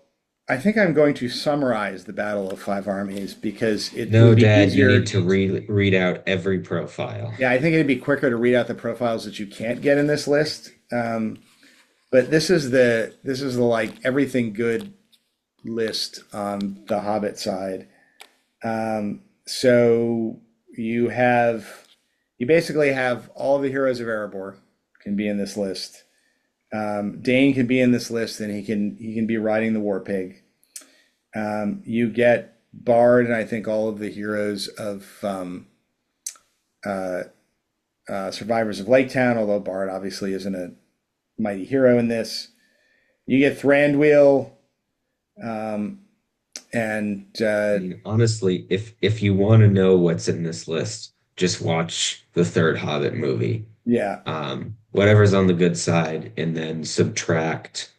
I think I'm going to summarize the Battle of Five Armies because it No, would be Dad, you need easier. to read out every profile. Yeah, I think it'd be quicker to read out the profiles that you can't get in this list. But this is the like everything good list on the Hobbit side. So you basically have all the heroes of Erebor can be in this list. Dane can be in this list, and he can be riding the War Pig. You get Bard, and I think all of the heroes of uh, Survivors of Laketown, although Bard obviously isn't a mighty hero in this. You get Thranduil, um, and I mean, honestly, if you want to know what's in this list, just watch the third Hobbit movie. yeah, Whatever's on the good side, and then subtract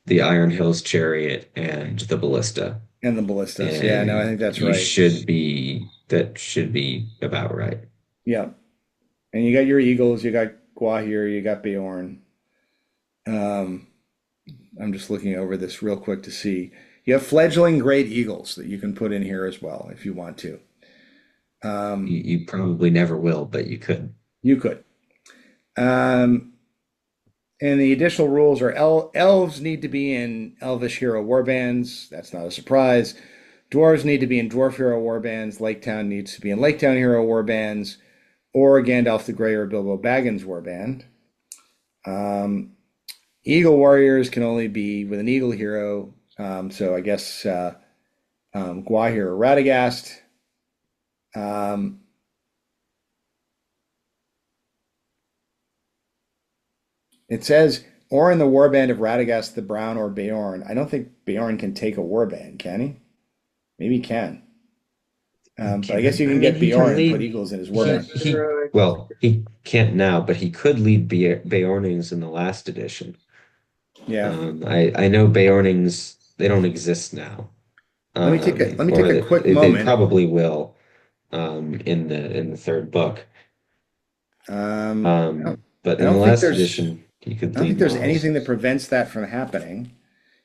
the Iron Hills Chariot and the Ballista, and the Ballistas. Yeah, no, I and think that's you right. should be that should be about right. Yeah, and you got your Eagles, you got Gwahir, you got Beorn. Um, I'm just looking over this real quick to see. You have fledgling great eagles that you can put in here as well if you want to. You, Um, you probably never will, but you could. you could. Um, and the additional rules are elves need to be in Elvish hero warbands. That's not a surprise. Dwarves need to be in Dwarf hero warbands. Laketown needs to be in Laketown hero warbands, or Gandalf the Grey or Bilbo Baggins warband. Um, Eagle warriors can only be with an eagle hero. So I guess Gwahir or Radagast. Um, it says, or in the warband of Radagast the Brown or Beorn. I don't think Beorn can take a warband, can he? Maybe he can. He But I guess can. you I can mean, get he can Beorn and put lead. eagles in his He warband. he. Well, he can't now, but he could lead Beornings in the last edition. Yeah. I know Beornings, they don't exist now. Let me take Or a quick they moment. probably will in the third book. I don't, But I in the don't think last there's edition, he could I don't think lead there's models. anything that prevents that from happening.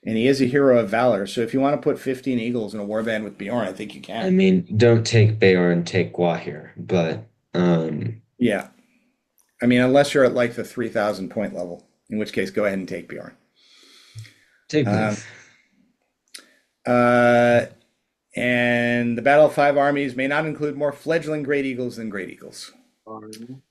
And he is a hero of valor. So if you want to put 15 eagles in a warband with Beorn, I think you I can. mean, don't take Beorn, take Gwahir, but Yeah. I mean, unless you're at like the 3,000 point level, in which case go ahead and take Bjorn. take Um, both. uh, and the Battle of Five Armies may not include more fledgling Great Eagles than Great Eagles. And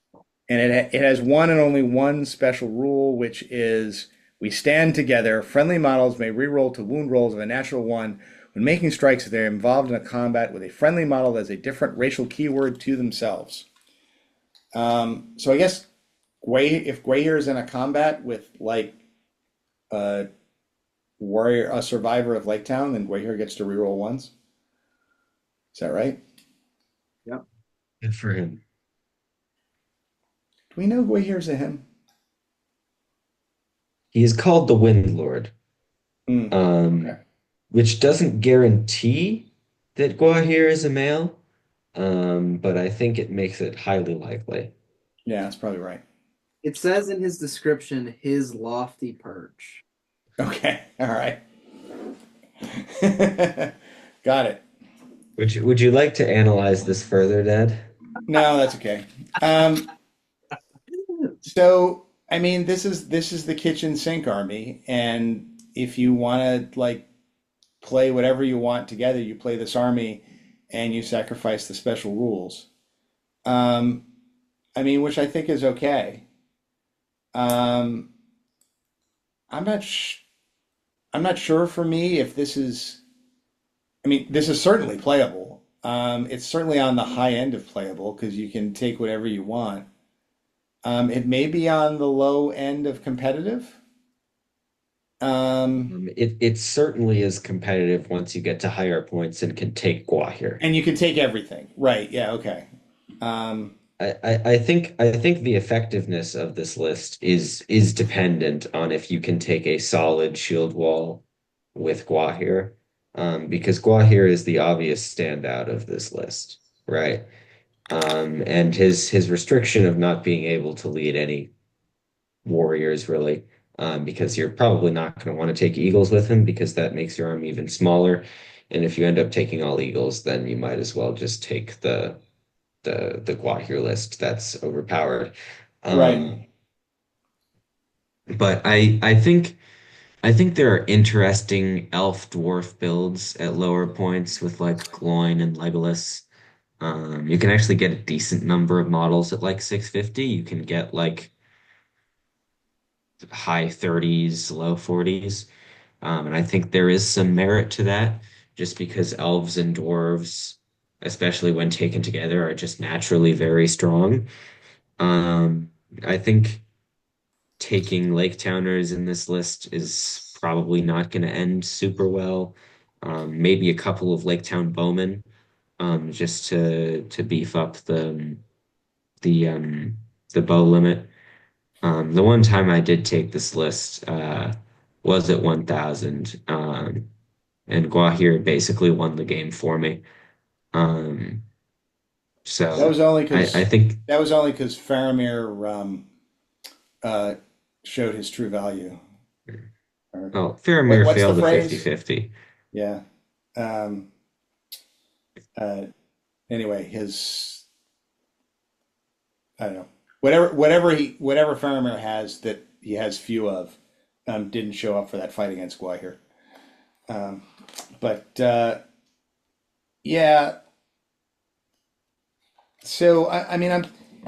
it has one and only one special rule, which is we stand together. Friendly models may reroll to wound rolls of a natural one when making strikes if they're involved in a combat with a friendly model that has a different racial keyword to themselves. So I guess if Gwayir is in a combat with like a warrior, a survivor of Laketown, then Gwayir gets to reroll ones. Is that right? Yep. Good for him. Do we know Gwayir's a him? He is called the Wind Lord, Mm, um, okay. which doesn't guarantee that Gwahir is a male, but I think it makes it highly likely. Yeah, that's probably right. It says in his description, his lofty perch. Okay. All right. Got it. Would you like to analyze this further, Dad? No, that's okay. Um, so I mean, this is the kitchen sink army, and if you want to like play whatever you want together, you play this army, and you sacrifice the special rules. Um, I mean, which I think is okay. Um, I'm not sh I'm not sure for me if this is. I mean, this is certainly playable. It's certainly on the high end of playable because you can take whatever you want. It may be on the low end of competitive. Um, It certainly is competitive once you get to higher points and can take Gwahir. and you can take everything. Right. Yeah. Okay. Um, I think the effectiveness of this list is dependent on if you can take a solid shield wall with Gwahir, because Gwahir is the obvious standout of this list, right? And his restriction of not being able to lead any warriors really, because you're probably not going to want to take eagles with him because that makes your army even smaller. And if you end up taking all eagles, then you might as well just take the Gwahir list. That's overpowered. Right. Um, but I think there are interesting elf dwarf builds at lower points with like Gloin and Legolas. You can actually get a decent number of models at like 650. You can get like high 30s, low 40s. And I think there is some merit to that just because elves and dwarves, especially when taken together, are just naturally very strong. I think taking Laketowners in this list is probably not going to end super well. Maybe a couple of Laketown Bowmen, just to beef up the the bow limit. The one time I did take this list was at 1,000, and Guahir basically won the game for me. Um, That so was only I because think Faramir uh, showed his true value. Or oh, Faramir what's the failed the phrase? 50-50. Yeah. Um, uh, anyway, his I don't know. Whatever Faramir has that he has few of, didn't show up for that fight against Gwahir. Um, but yeah, so I mean,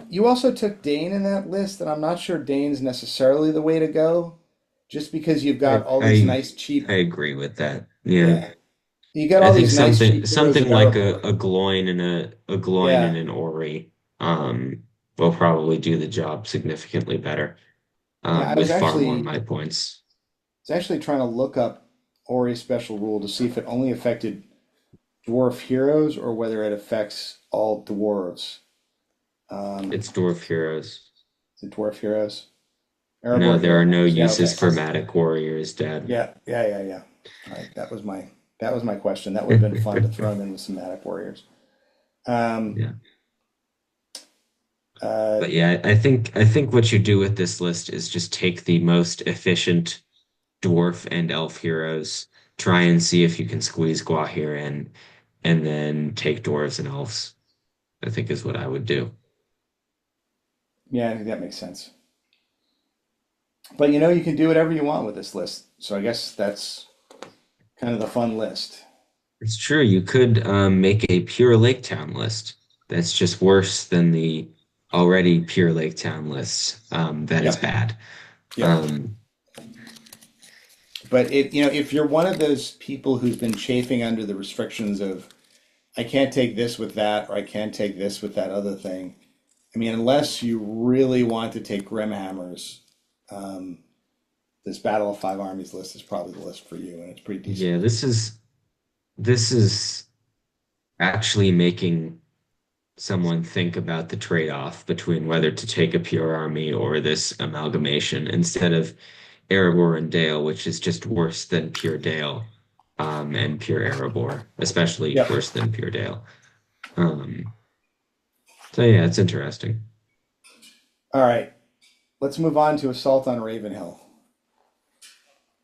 you also took Dane in that list, and I'm not sure Dane's necessarily the way to go, just because you've got I all these I nice cheap, I agree with that. Yeah. yeah, you got I all think these nice something cheap heroes of something like Erebor. a Gloin and a Gloin and Yeah, an Ori will probably do the job significantly better yeah. with far more might points. I was actually trying to look up Ori's special rule to see if it only affected dwarf heroes or whether it affects all dwarves. It's dwarf heroes. The dwarf heroes, No, Arabor there are no heroes. Yeah, uses okay. for Matic warriors, Dad. Yeah. All right, that was my question. That would have been fun to throw them in with some Matic warriors. Um, Yeah. uh, But yeah, I think what you do with this list is just take the most efficient dwarf and elf heroes, try and see if you can squeeze Gwahir in, and then take dwarves and elves. I think is what I would do. yeah, I think that makes sense. But you can do whatever you want with this list. So I guess that's kind of the fun list. It's true. You could make a pure Lake Town list that's just worse than the already pure Lake Town list that is Yep, bad. yep. Um, But if you're one of those people who's been chafing under the restrictions of I can't take this with that, or I can't take this with that other thing. I mean, unless you really want to take Grimhammers, um, this Battle of Five Armies list is probably the list for you, and it's pretty decent. yeah, this is actually making someone think about the trade-off between whether to take a pure army or this amalgamation instead of Arabor and Dale, which is just worse than pure Dale, and pure Arabor, especially Yep. worse than pure Dale. Um, so yeah, it's interesting. All right. Let's move on to Assault on Ravenhill.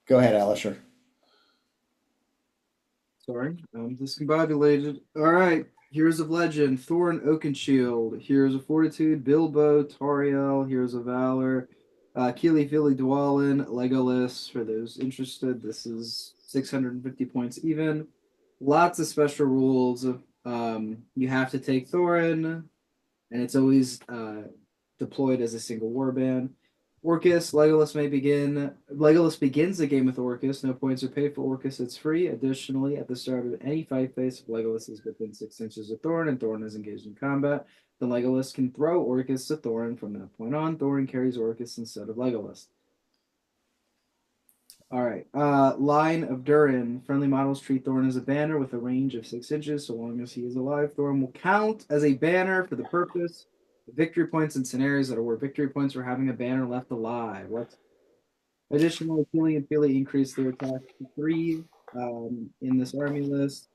Go ahead, Alisher. Sorry, I'm discombobulated. All right, Heroes of Legend, Thorin Oakenshield, Heroes of Fortitude, Bilbo, Tauriel, Heroes of Valor, Keely Philly Dwalin, Legolas. For those interested, this is 650 points even. Lots of special rules. You have to take Thorin, and it's always deployed as a single warband. Orcus, Legolas begins the game with Orcus. No points are paid for Orcus. It's free. Additionally, at the start of any fight phase, if Legolas is within 6 inches of Thorin and Thorin is engaged in combat, then Legolas can throw Orcus to Thorin. From that point on, Thorin carries Orcus instead of Legolas. All right. Line of Durin. Friendly models treat Thorin as a banner with a range of 6 inches. So long as he is alive, Thorin will count as a banner for the purpose Victory points in scenarios that award victory points for having a banner left alive. What? Additionally, Keely and Feely increase their attack to 3 in this army list.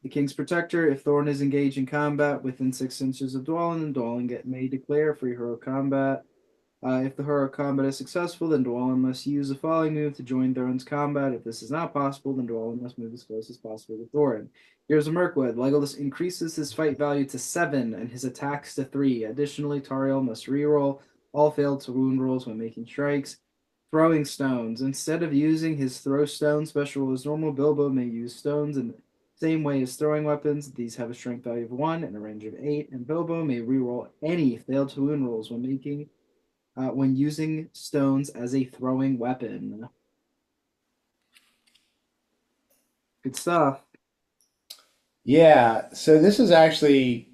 The King's Protector, if Thorin is engaged in combat within 6 inches of Dwalin, then Dwalin may declare free hero combat. If the hero combat is successful, then Dwalin must use the following move to join Thorin's combat. If this is not possible, then Dwalin must move as close as possible to Thorin. Here's a Mirkwood. Legolas increases his fight value to 7 and his attacks to 3. Additionally, Tauriel must reroll all failed to wound rolls when making strikes. Throwing stones. Instead of using his throw stone special as normal, Bilbo may use stones in the same way as throwing weapons. These have a strength value of 1 and a range of 8, and Bilbo may reroll any failed to wound rolls when using stones as a throwing weapon. Good stuff. Yeah, so this is actually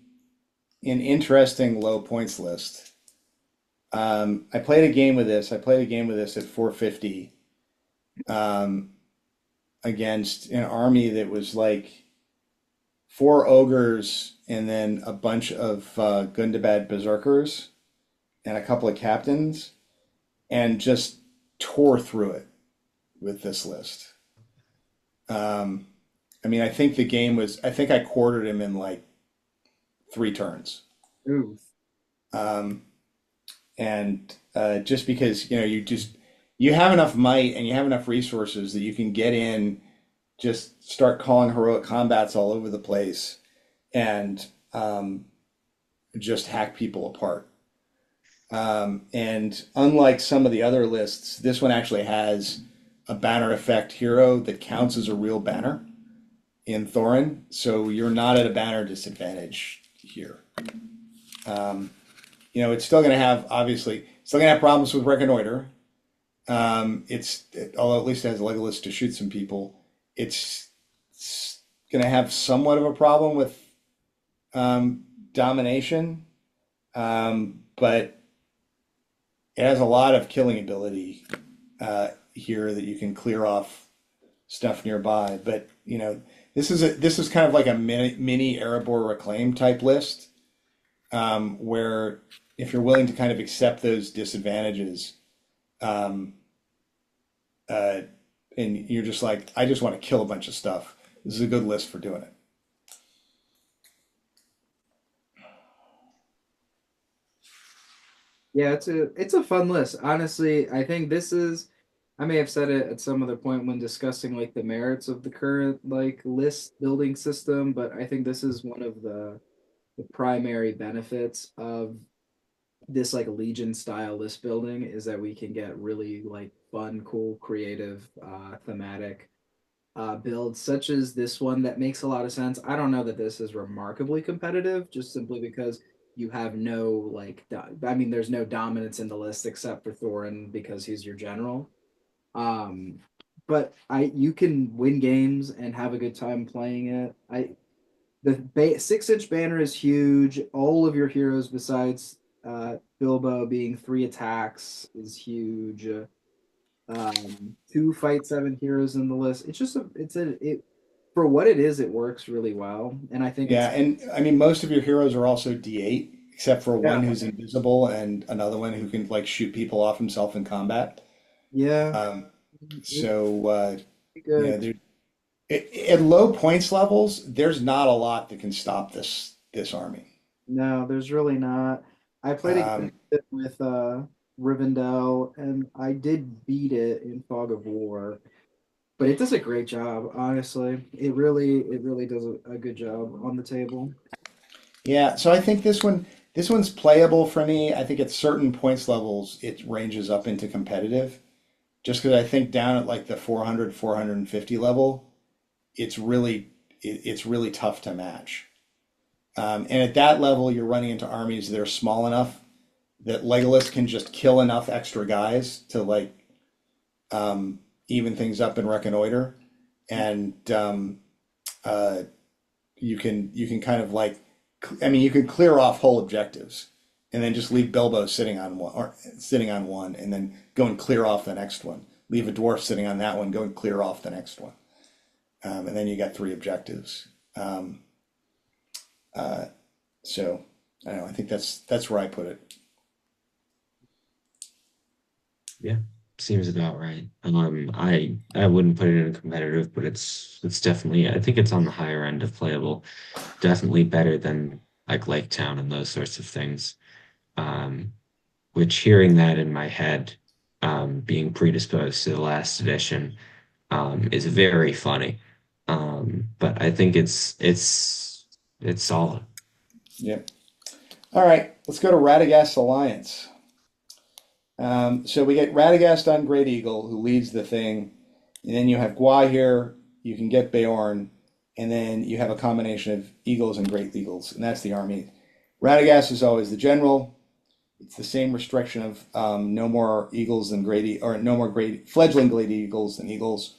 an interesting low points list. I played a game with this. I played a game with this at 450 um, against an army that was like 4 ogres and then a bunch of Gundabad berserkers and a couple of captains, and just tore through it with this list. Um, I mean, I think the game was, I think I quartered him in like 3 turns. Ooh. Um, and just because, you have enough might and you have enough resources that you can get in, just start calling heroic combats all over the place and just hack people apart. And unlike some of the other lists, this one actually has a banner effect hero that counts as a real banner in Thorin, so you're not at a banner disadvantage here. It's still going to have, obviously, still going to have problems with Reconnoiter. Although at least it has Legolas to shoot some people, it's going to have somewhat of a problem with domination, but it has a lot of killing ability here that you can clear off stuff nearby. But this is kind of like a mini Erebor Reclaim type list, where if you're willing to kind of accept those disadvantages, and you're just like, I just want to kill a bunch of stuff, this is a good list for doing it. Yeah, it's a fun list. Honestly, I think this is I may have said it at some other point when discussing like the merits of the current like list building system, but I think this is one of the primary benefits of this like Legion style list building is that we can get really like fun, cool, creative, thematic builds such as this one that makes a lot of sense. I don't know that this is remarkably competitive, just simply because you have no like, I mean, there's no dominance in the list except for Thorin because he's your general. Um, but you can win games and have a good time playing it. The 6-inch banner is huge. All of your heroes besides Bilbo being 3 attacks is huge. 2 fight 7 heroes in the list. It's just it for what it is, it works really well. And I think Yeah, it's and I mean, most of your heroes are also D8, except for yeah, one who's invisible and another one who can like shoot people off himself in combat. yeah, Um, it's so good. there, at low points levels, there's not a lot that can stop this army. No, there's really not. I played Um, against it with Rivendell, and I did beat it in Fog of War. But it does a great job, honestly. It really does a good job on the table. yeah, so I think this one's playable for me. I think at certain points levels, it ranges up into competitive. Just because I think down at like the 400, 450 level, it's really tough to match. And at that level, you're running into armies that are small enough that Legolas can just kill enough extra guys to like even things up and reconnoiter, and uh, you can kind of like, I mean, you can clear off whole objectives, and then just leave Bilbo sitting on one, and then go and clear off the next one. Leave a dwarf sitting on that one, go and clear off the next one, and then you got 3 objectives. Um, uh, so I don't know. I think that's where I put it. Yeah, seems about right. I wouldn't put it in competitive, but it's definitely I think it's on the higher end of playable. Definitely better than like Laketown and those sorts of things. Um, which hearing that in my head, being predisposed to the last edition, is very funny. But I think it's solid. Yep. All right, let's go to Radagast Alliance. So we get Radagast on Great Eagle, who leads the thing, and then you have Gwahir, you can get Beorn, and then you have a combination of Eagles and Great Eagles, and that's the army. Radagast is always the general. It's the same restriction of no more Eagles than or no more fledgling Great Eagles than Eagles.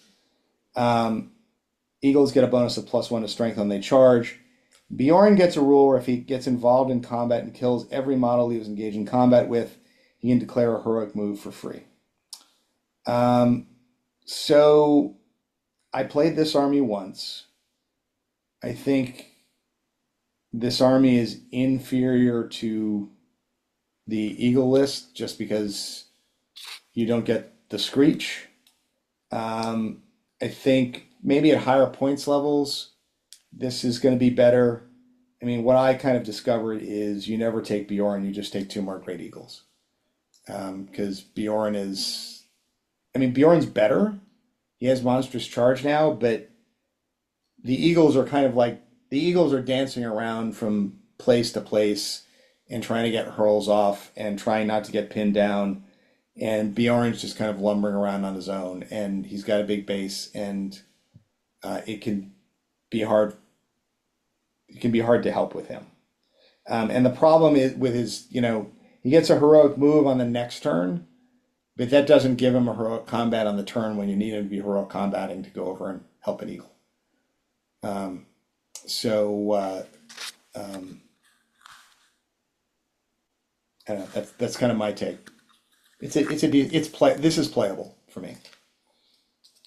Um, Eagles get a bonus of +1 to strength when they charge. Bjorn gets a rule where if he gets involved in combat and kills every model he was engaged in combat with, he can declare a heroic move for free. So I played this army once. I think this army is inferior to the Eagle list just because you don't get the Screech. I think maybe at higher points levels, this is going to be better. I mean, what I kind of discovered is you never take Bjorn, you just take two more Great Eagles. Because Bjorn is, I mean, Bjorn's better. He has monstrous charge now, but the Eagles are kind of like, the Eagles are dancing around from place to place and trying to get hurls off and trying not to get pinned down. And Bjorn's just kind of lumbering around on his own, and he's got a big base, and it can be hard. It can be hard to help with him. And the problem is with his, he gets a heroic move on the next turn, but that doesn't give him a heroic combat on the turn when you need him to be heroic combating to go over and help an eagle. Um, so I don't know. That's kind of my take. This is playable for me.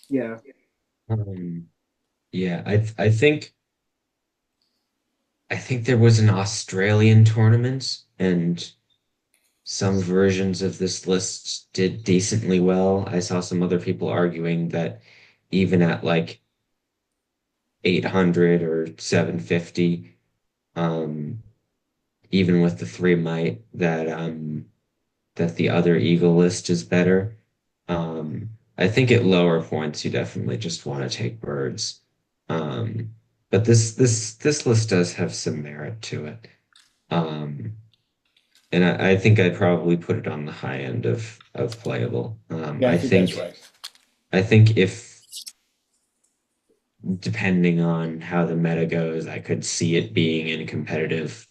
Yeah. Um, yeah, I think there was an Australian tournament and some versions of this list did decently well. I saw some other people arguing that even at like 800 or 750, um, even with the three might, that the other Eagle list is better. I think at lower points you definitely just want to take birds. Um, but this list does have some merit to it. Um, and I think I'd probably put it on the high end of playable. Yeah, I think that's right. I think if depending on how the meta goes, I could see it being in competitive.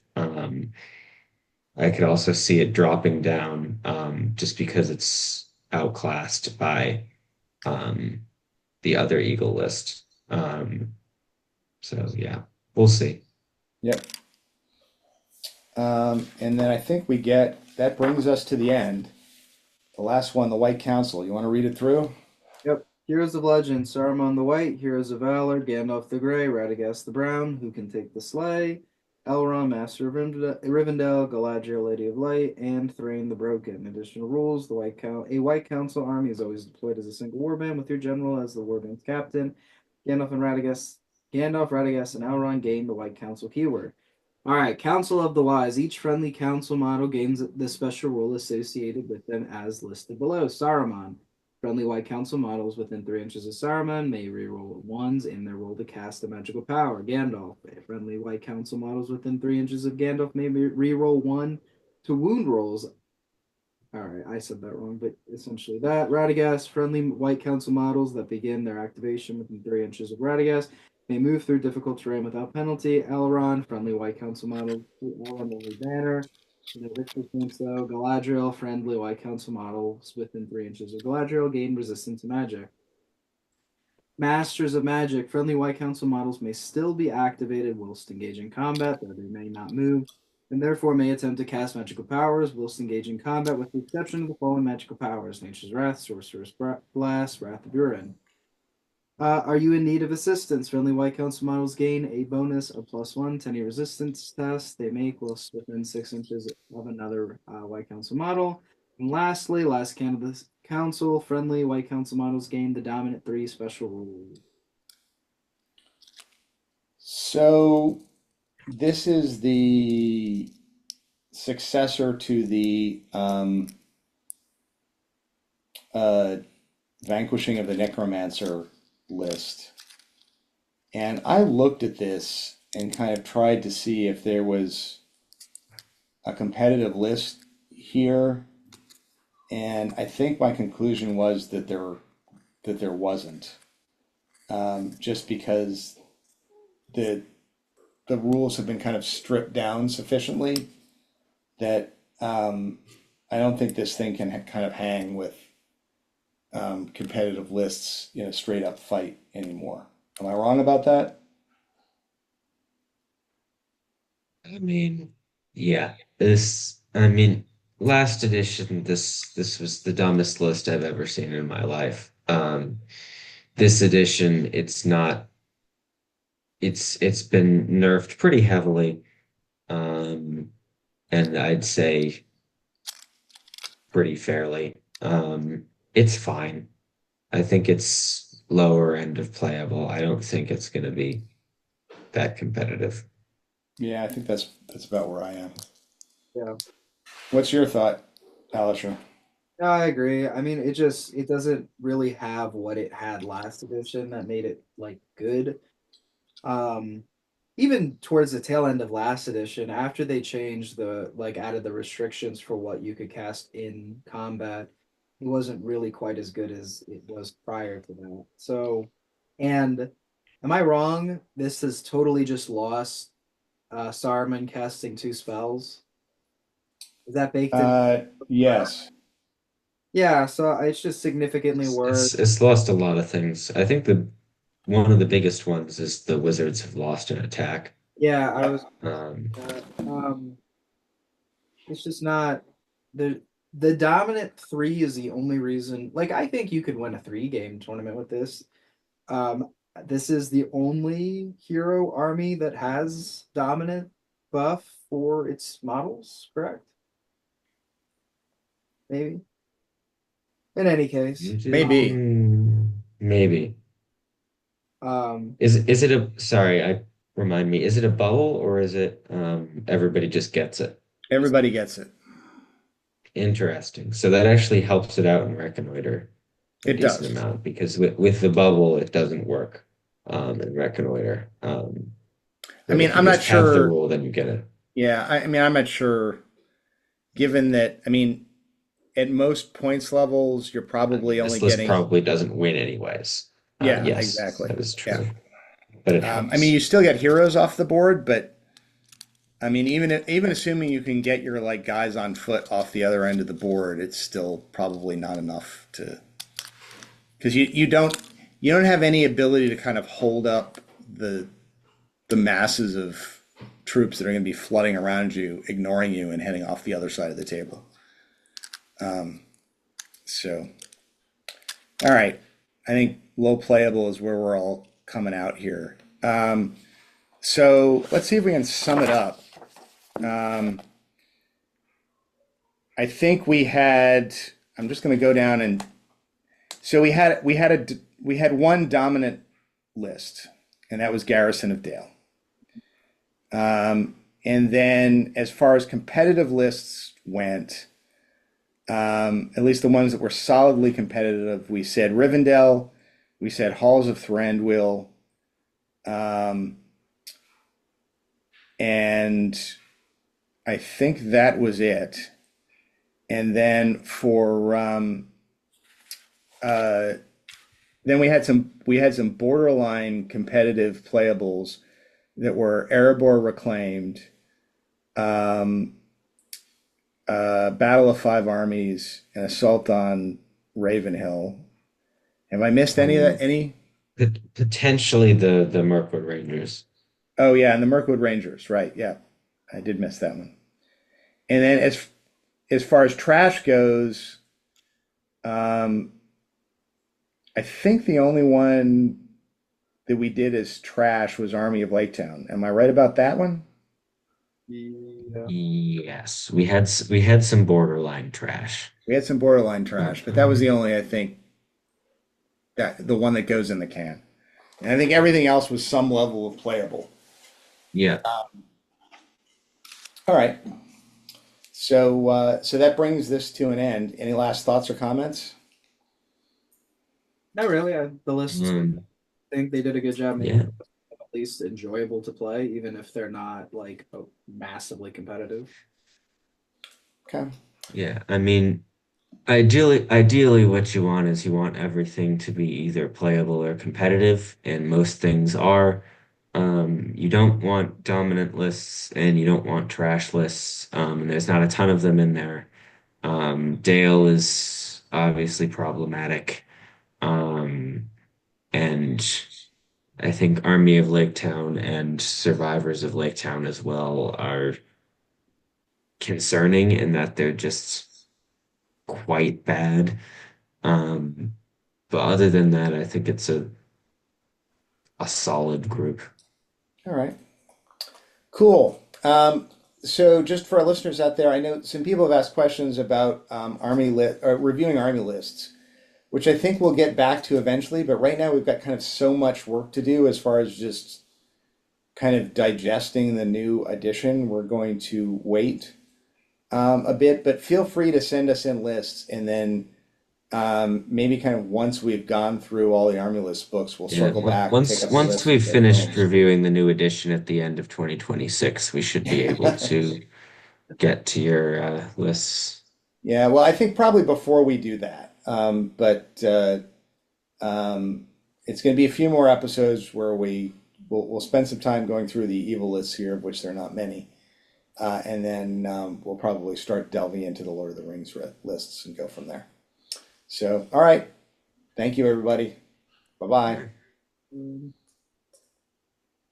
I could also see it dropping down just because it's outclassed by um, the other Eagle list. So yeah, we'll see. Yep. And then I think that brings us to the end. The last one, the White Council. You want to read it through? Yep. Heroes of Legend, Saruman the White, Heroes of Valor, Gandalf the Grey, Radagast the Brown, Who Can Take the Sleigh, Elrond, Master of Rivendell, Galadriel, Lady of Light, and Thrain the Broken. Additional rules: a White Council army is always deployed as a single warband with your general as the warband's captain. Gandalf, Radagast, and Elrond gain the White Council keyword. All right, Council of the Wise. Each friendly council model gains the special rule associated with them as listed below. Saruman. Friendly White Council models within 3 inches of Saruman may reroll ones in their roll to cast a magical power. Gandalf. Friendly White Council models within 3 inches of Gandalf may reroll one to wound rolls. All right, I said that wrong, but essentially that. Radagast. Friendly White Council models that begin their activation within 3 inches of Radagast may move through difficult terrain without penalty. Elrond. Friendly White Council models. Elrond only banner. No victory points though. Galadriel, friendly White Council models within 3 inches of Galadriel gain resistance to magic. Masters of Magic, friendly White Council models may still be activated whilst engaging combat, though they may not move, and therefore may attempt to cast magical powers whilst engaging combat, with the exception of the following magical powers: Nature's Wrath, Sorcerer's Blast, Wrath of Urin. Are you in need of assistance? Friendly White Council models gain a bonus of +1 to any resistance test they make whilst within 6 inches of another White Council model. And lastly, last Canada Council, friendly White Council models gain the Dominant 3 special rule. So this is the successor to the Vanquishing of the Necromancer list. And I looked at this and kind of tried to see if there was a competitive list here. And I think my conclusion was that there wasn't. Just because the rules have been kind of stripped down sufficiently that I don't think this thing can kind of hang with competitive lists in a straight up fight anymore. Am I wrong about that? I mean, yeah, I mean, last edition, this was the dumbest list I've ever seen in my life. This edition, it's been nerfed pretty heavily, and I'd say pretty fairly. It's fine. I think it's lower end of playable. I don't think it's going to be that competitive. Yeah, I think that's about where I am. Yeah. What's your thought, Alisher? No, I agree. I mean, it doesn't really have what it had last edition that made it like good. Um, Even towards the tail end of last edition, after they changed added the restrictions for what you could cast in combat, it wasn't really quite as good as it was prior to that. So, and am I wrong? This has totally just lost Saruman casting 2 spells. Is that baked in? Yes. Yeah, so it's just significantly worse. It's lost a lot of things. I think the one of the biggest ones is the wizards have lost an attack. Yeah, I was. Um, It's just not the dominant 3 is the only reason. Like, I think you could win a 3-game tournament with this. Um, this is the only hero army that has dominant buff for its models, correct? Maybe. In any case, Maybe. maybe. um, Is it a sorry, remind me, is it a bubble or is it everybody just gets it? Everybody gets it. Interesting. So that actually helps it out in Reconnoiter a It decent does. amount because with the bubble it doesn't work in Reconnoiter. I But mean, if you I'm not just have the sure. rule, then you get it. Yeah, I mean, I'm not sure. Given that, I mean, at most points levels, you're I mean, probably only this list getting. probably doesn't win anyways. Yeah, Yes, exactly. that is Yeah. true, but it I mean, helps. you still get heroes off the board, but I mean, even assuming you can get your like guys on foot off the other end of the board, it's still probably not enough to because you don't have any ability to kind of hold up the masses of troops that are going to be flooding around you, ignoring you, and heading off the other side of the table. So, all right, I think low playable is where we're all coming out here. So let's see if we can sum it up. I think we had. I'm just going to go down and so we had one dominant list, and that was Garrison of Dale. And then as far as competitive lists went, at least the ones that were solidly competitive, we said Rivendell, we said Halls of Thranduil, and I think that was it. And then then we had some borderline competitive playables that were Arabor Reclaimed, um, Battle of Five Armies, and Assault on Ravenhill. Have I missed any of that? Um, Any? Potentially the Mirkwood Rangers. Oh yeah, and the Mirkwood Rangers, right? Yeah, I did miss that one. And then as far as trash goes, um, I think the only one that we did as trash was Army of Laketown. Am I right about that one? Yeah. Yes, we had some borderline trash. We had some borderline trash, but that was the Um, only, I think, that the one that goes in the can. And I think everything else was some level of playable. yeah. All right. So that brings this to an end. Any last thoughts or comments? Not really. The lists, Um, I think they did a good job making yeah. them at least enjoyable to play, even if they're not like massively competitive. Okay. Yeah. I mean, ideally, what you want is you want everything to be either playable or competitive, and most things are. You don't want dominant lists and you don't want trash lists. And there's not a ton of them in there. Dale is obviously problematic. Um, and I think Army of Laketown and Survivors of Laketown as well are concerning in that they're just quite bad. Um, but other than that, I think it's a solid group. All right. Cool. So just for our listeners out there, I know some people have asked questions about army lit or reviewing army lists, which I think we'll get back to eventually. But right now we've got kind of so much work to do as far as just kind of digesting the new edition. We're going to wait a bit, but feel free to send us in lists, and then maybe kind of once we've gone through all the army list books, we'll Yeah, circle back, take once up the once list, and we've go from finished there. reviewing the new edition at the end of 2026, we should be able to get to your lists. Yeah, well, I think probably before we do that, but it's going to be a few more episodes where we'll spend some time going through the evil lists here, of which there are not many, and then we'll probably start delving into the Lord of the Rings lists and go from there. So, all right, thank you, everybody. Bye bye. Mm.